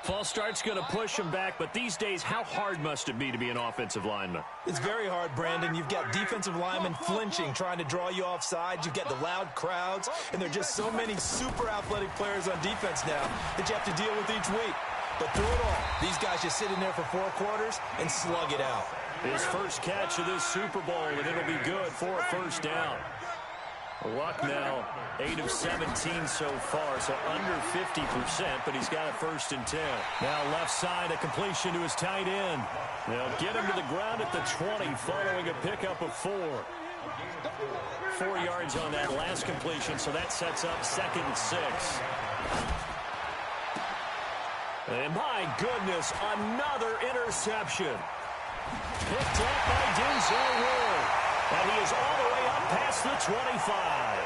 False start's going to push him back, but these days, how hard must it be to be an offensive lineman? It's very hard, Brandon. You've got defensive linemen flinching, trying to draw you off sides. You've got the loud crowds, and there are just so many super athletic players on defense now that you have to deal with each week. But through it all, these guys just sit in there for 4 quarters and slug it out. His first catch of this Super Bowl, and it'll be good for a 1st down. Luck now, 8 of 17 so far, so under 50%, but he's got a 1st and 10. Now left side, a completion to his tight end. They'll get him to the ground at the 20 following a pickup of 4. 4 yards on that last completion, so that sets up 2nd and 6. And my goodness, another interception. Picked up by Denzel Ward. And he is all the way up past the 25.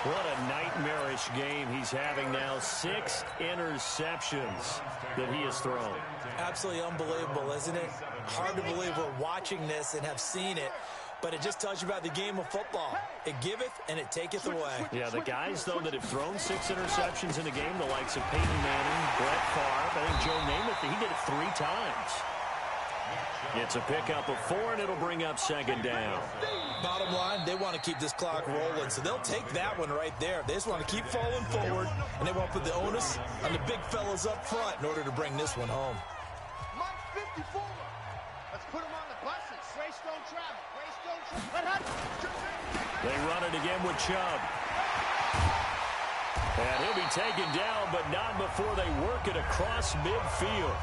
What a nightmarish game he's having now. 6 interceptions that he has thrown. Absolutely unbelievable, isn't it? Hard to believe we're watching this and have seen it. But it just tells you about the game of football. It giveth and it taketh away. Yeah, the guys, though, that have thrown 6 interceptions in a game, the likes of Peyton Manning, Brett Favre, I think Joe Namath, he did it 3 times. It's a pickup of 4, and it'll bring up 2nd down. Bottom line, they want to keep this clock rolling, so they'll take that one right there. They just want to keep falling forward, and they want to put the onus on the big fellas up front in order to bring this one home. Mike 54. Let's put him on the buses. Race don't travel. Race don't travel. They run it again with Chubb. And he'll be taken down, but not before they work it across midfield.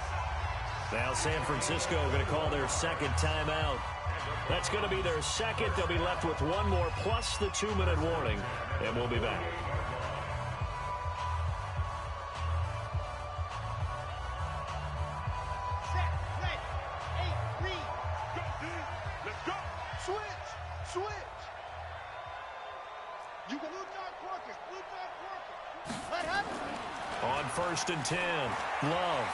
Now San Francisco going to call their 2nd timeout. That's going to be their 2nd. They'll be left with 1 more plus the 2-minute warning, and we'll be back. Set, ready, 8, read. Go, dude. Let's go. Switch. You can blue dog workers. Let up. On 1st and 10, Love.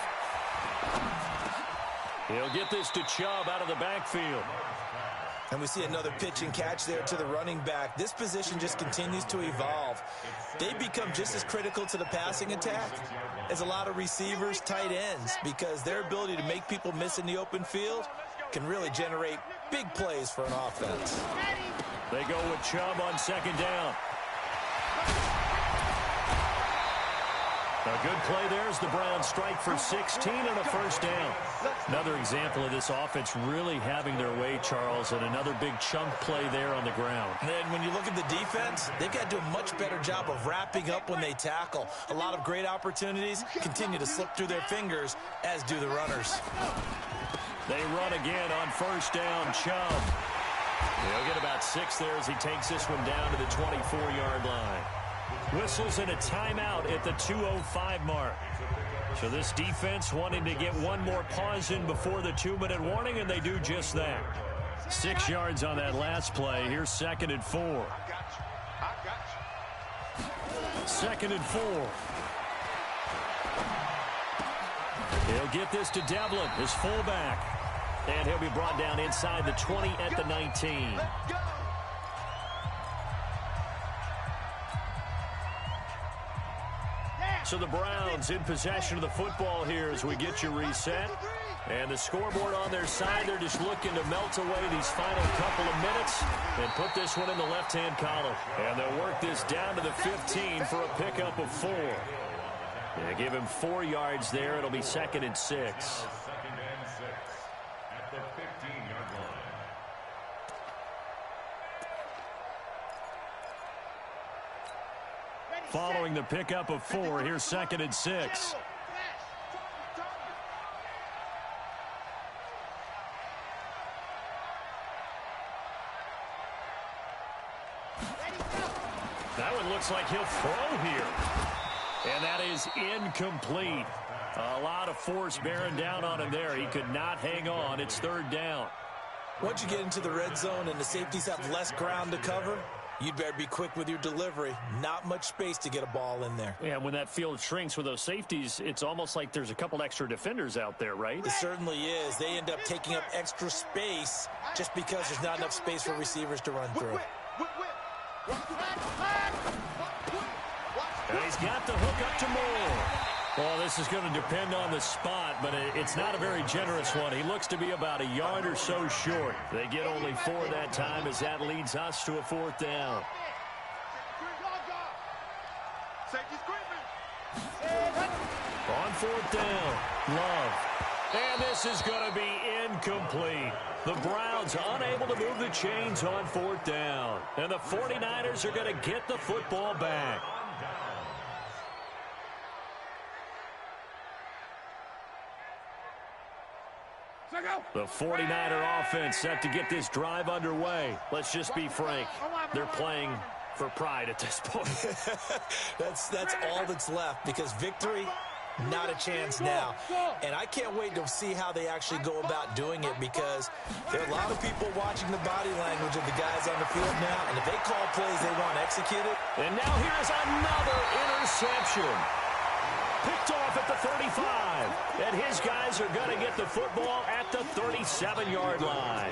He'll get this to Chubb out of the backfield. And we see another pitch and catch there to the running back. This position just continues to evolve. They become just as critical to the passing attack as a lot of receivers, tight ends, because their ability to make people miss in the open field can really generate big plays for an offense. They go with Chubb on 2nd down. A good play there as the Browns strike for 16 and a 1st down. Another example of this offense really having their way, Charles, and another big chunk play there on the ground. And when you look at the defense, they've got to do a much better job of wrapping up when they tackle. A lot of great opportunities continue to slip through their fingers, as do the runners. They run again on 1st down. Chubb. He'll get about 6 there as he takes this one down to the 24-yard line. Whistles in a timeout at the 2:05 mark. So this defense wanting to get one more pause in before the 2-minute warning, and they do just that. 6 yards on that last play. Here's 2nd and 4. I got you. 2nd and 4. He'll get this to Devlin, his fullback. And he'll be brought down inside the 20 at the 19. So the Browns in possession of the football here as we get you reset. And the scoreboard on their side, they're just looking to melt away these final couple of minutes and put this one in the left-hand column. And they'll work this down to the 15 for a pickup of 4. They give him 4 yards there. It'll be 2nd and 6. 2nd and 6 at the 15-yard line. Following the pickup of 4, here's 2nd and 6. That one looks like he'll throw here. And that is incomplete. A lot of force bearing down on him there. He could not hang on. It's 3rd down. Once you get into the red zone and the safeties have less ground to cover, you'd better be quick with your delivery. Not much space to get a ball in there. Yeah, when that field shrinks with those safeties, it's almost like there's a couple extra defenders out there, right? It certainly is. They end up taking up extra space just because there's not enough space for receivers to run through. And he's got the hook up to Moore. Well, this is going to depend on the spot, but it's not a very generous one. He looks to be about a yard or so short. They get only 4 that time as that leads us to a 4th down. On 4th down, Love. And this is going to be incomplete. The Browns unable to move the chains on 4th down. And the 49ers are going to get the football back. The 49er offense set to get this drive underway. Let's just be frank. They're playing for pride at this point. That's all that's left, because victory, not a chance now. And I can't wait to see how they actually go about doing it, because there are a lot of people watching the body language of the guys on the field now, and if they call plays they want executed. And now here's another interception. Picked off at the 35. And his guys are going to get the football at the 37-yard line.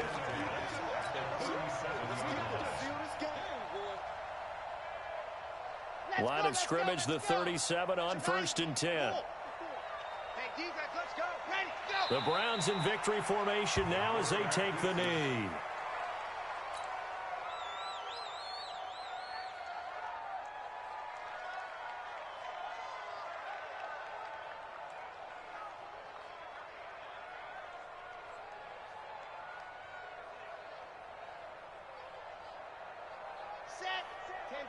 Line of scrimmage, the 37 on 1st and 10. The Browns in victory formation now as they take the knee.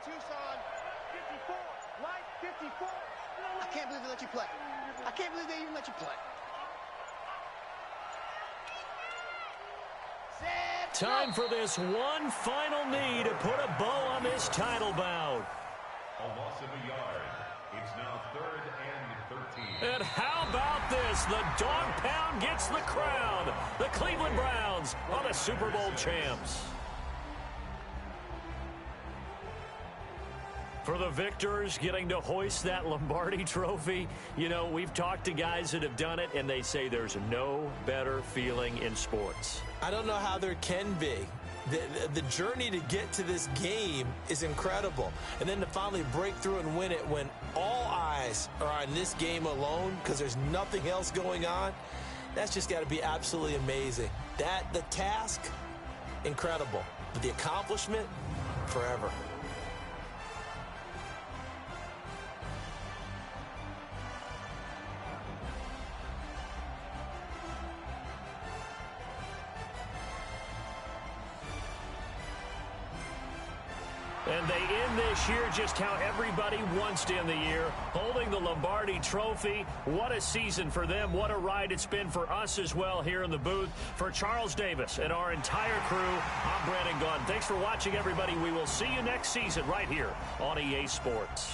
Tucson, 54, right, 54. I can't believe they let you play. I can't believe they even let you play. Time for this one final knee to put a bow on this title bout. A loss of a yard. It's now 3rd and 13. And how about this? The dog pound gets the crown. The Cleveland Browns are the Super Bowl champs. For the victors, getting to hoist that Lombardi trophy, you know, we've talked to guys that have done it, and they say there's no better feeling in sports. I don't know how there can be. The journey to get to this game is incredible. And then to finally break through and win it when all eyes are on this game alone because there's nothing else going on, that's just got to be absolutely amazing. The task, incredible. But the accomplishment, forever. And they end this year just how everybody wants to end the year, holding the Lombardi trophy. What a season for them. What a ride it's been for us as well here in the booth. For Charles Davis and our entire crew, I'm Brandon Gunn. Thanks for watching, everybody. We will see you next season right here on EA Sports.